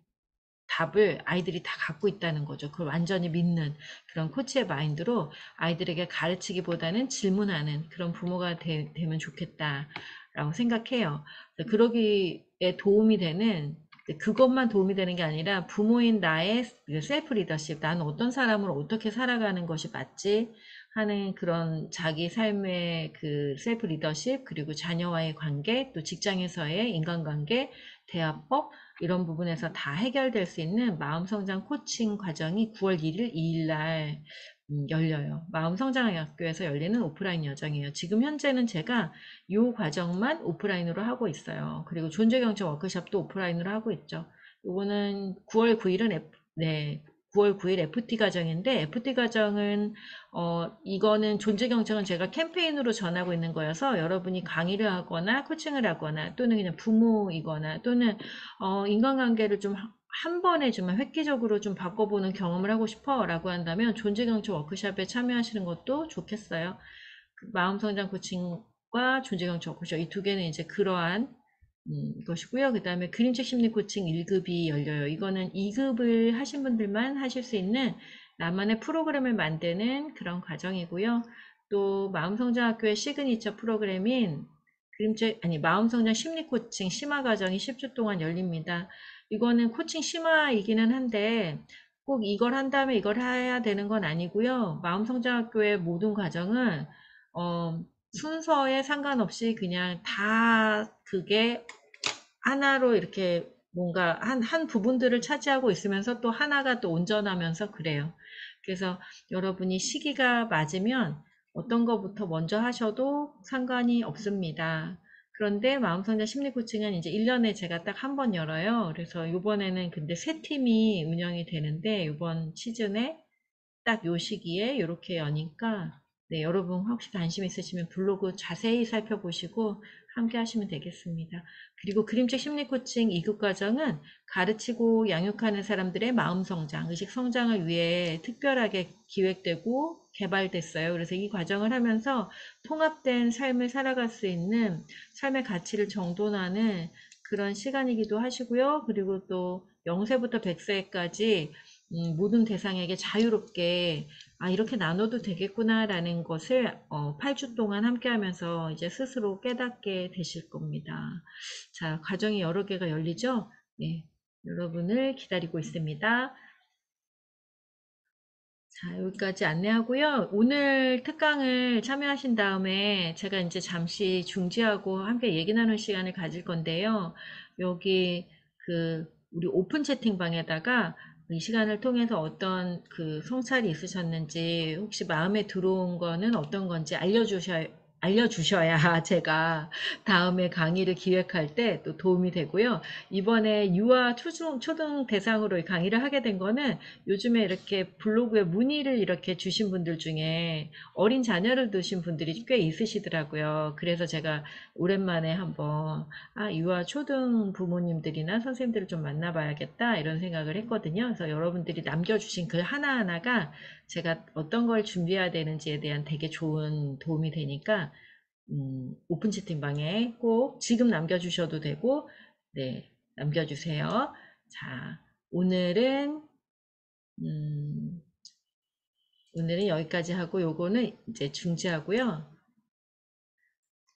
답을 아이들이 다 갖고 있다는 거죠. 그걸 완전히 믿는 그런 코치의 마인드로 아이들에게 가르치기보다는 질문하는 그런 부모가 되면 좋겠다라고 생각해요. 그러기에 도움이 되는 그것만 도움이 되는 게 아니라 부모인 나의 셀프 리더십, 나는 어떤 사람을 어떻게 살아가는 것이 맞지 하는 그런 자기 삶의 그 셀프 리더십, 그리고 자녀와의 관계, 또 직장에서의 인간관계, 대화법, 이런 부분에서 다 해결될 수 있는 마음성장 코칭 과정이 9월 1일, 2일 날 열려요. 마음성장학교에서 열리는 오프라인 여정이에요. 지금 현재는 제가 이 과정만 오프라인으로 하고 있어요. 그리고 존재경제 워크숍도 오프라인으로 하고 있죠. 이거는 9월 9일은 네, 9월 9일 FT 과정인데 FT 과정은 이거는 존재경쟁은 제가 캠페인으로 전하고 있는 거여서 여러분이 강의를 하거나 코칭을 하거나 또는 그냥 부모이거나 또는 인간관계를 좀 한 번에 좀 획기적으로 좀 바꿔보는 경험을 하고 싶어 라고 한다면 존재경제 워크숍에 참여하시는 것도 좋겠어요. 그 마음성장 코칭과 존재경제 워크숍 이 두 개는 이제 그러한 것이고요. 그 다음에 그림책 심리 코칭 1급이 열려요. 이거는 2급을 하신 분들만 하실 수 있는 나만의 프로그램을 만드는 그런 과정이고요. 또 마음성장학교의 시그니처 프로그램인 마음성장 심리 코칭 심화 과정이 10주 동안 열립니다. 이거는 코칭 심화이기는 한데 꼭 이걸 한 다음에 이걸 해야 되는 건 아니고요. 마음성장학교의 모든 과정은 순서에 상관없이 그냥 다 그게 하나로 이렇게 뭔가 한 부분들을 차지하고 있으면서 또 하나가 또 온전하면서 그래요. 그래서 여러분이 시기가 맞으면 어떤 것부터 먼저 하셔도 상관이 없습니다. 그런데 마음성자 심리 코칭은 이제 1년에 제가 딱 한 번 열어요. 그래서 이번에는 근데 세 팀이 운영이 되는데 이번 시즌에 딱 요 시기에 이렇게 여니까 네, 여러분 혹시 관심 있으시면 블로그 자세히 살펴보시고 함께 하시면 되겠습니다. 그리고 그림책 심리 코칭 2급 과정은 가르치고 양육하는 사람들의 마음 성장, 의식 성장을 위해 특별하게 기획되고 개발됐어요. 그래서 이 과정을 하면서 통합된 삶을 살아갈 수 있는 삶의 가치를 정돈하는 그런 시간이기도 하시고요. 그리고 또 0세부터 100세까지 모든 대상에게 자유롭게 이렇게 나눠도 되겠구나라는 것을 8주 동안 함께 하면서 이제 스스로 깨닫게 되실 겁니다. 자, 과정이 여러 개가 열리죠? 네, 여러분을 기다리고 있습니다. 자, 여기까지 안내하고요. 오늘 특강을 참여하신 다음에 제가 이제 잠시 중지하고 함께 얘기 나눌 시간을 가질 건데요. 여기 우리 오픈 채팅방에다가 이 시간을 통해서 어떤 성찰이 있으셨는지 혹시 마음에 들어온 거는 어떤 건지 알려주셔야 제가 다음에 강의를 기획할 때 또 도움이 되고요. 이번에 유아 초등 대상으로 강의를 하게 된 거는 요즘에 이렇게 블로그에 문의를 이렇게 주신 분들 중에 어린 자녀를 두신 분들이 꽤 있으시더라고요. 그래서 제가 오랜만에 한번 유아 초등 부모님들이나 선생님들을 좀 만나봐야겠다 이런 생각을 했거든요. 그래서 여러분들이 남겨주신 글 하나하나가 제가 어떤 걸 준비해야 되는지에 대한 되게 좋은 도움이 되니까 오픈 채팅방에 꼭 지금 남겨주셔도 되고 네, 남겨주세요. 자, 오늘은 음, 오늘은 여기까지 하고 요거는 이제 중지하고요.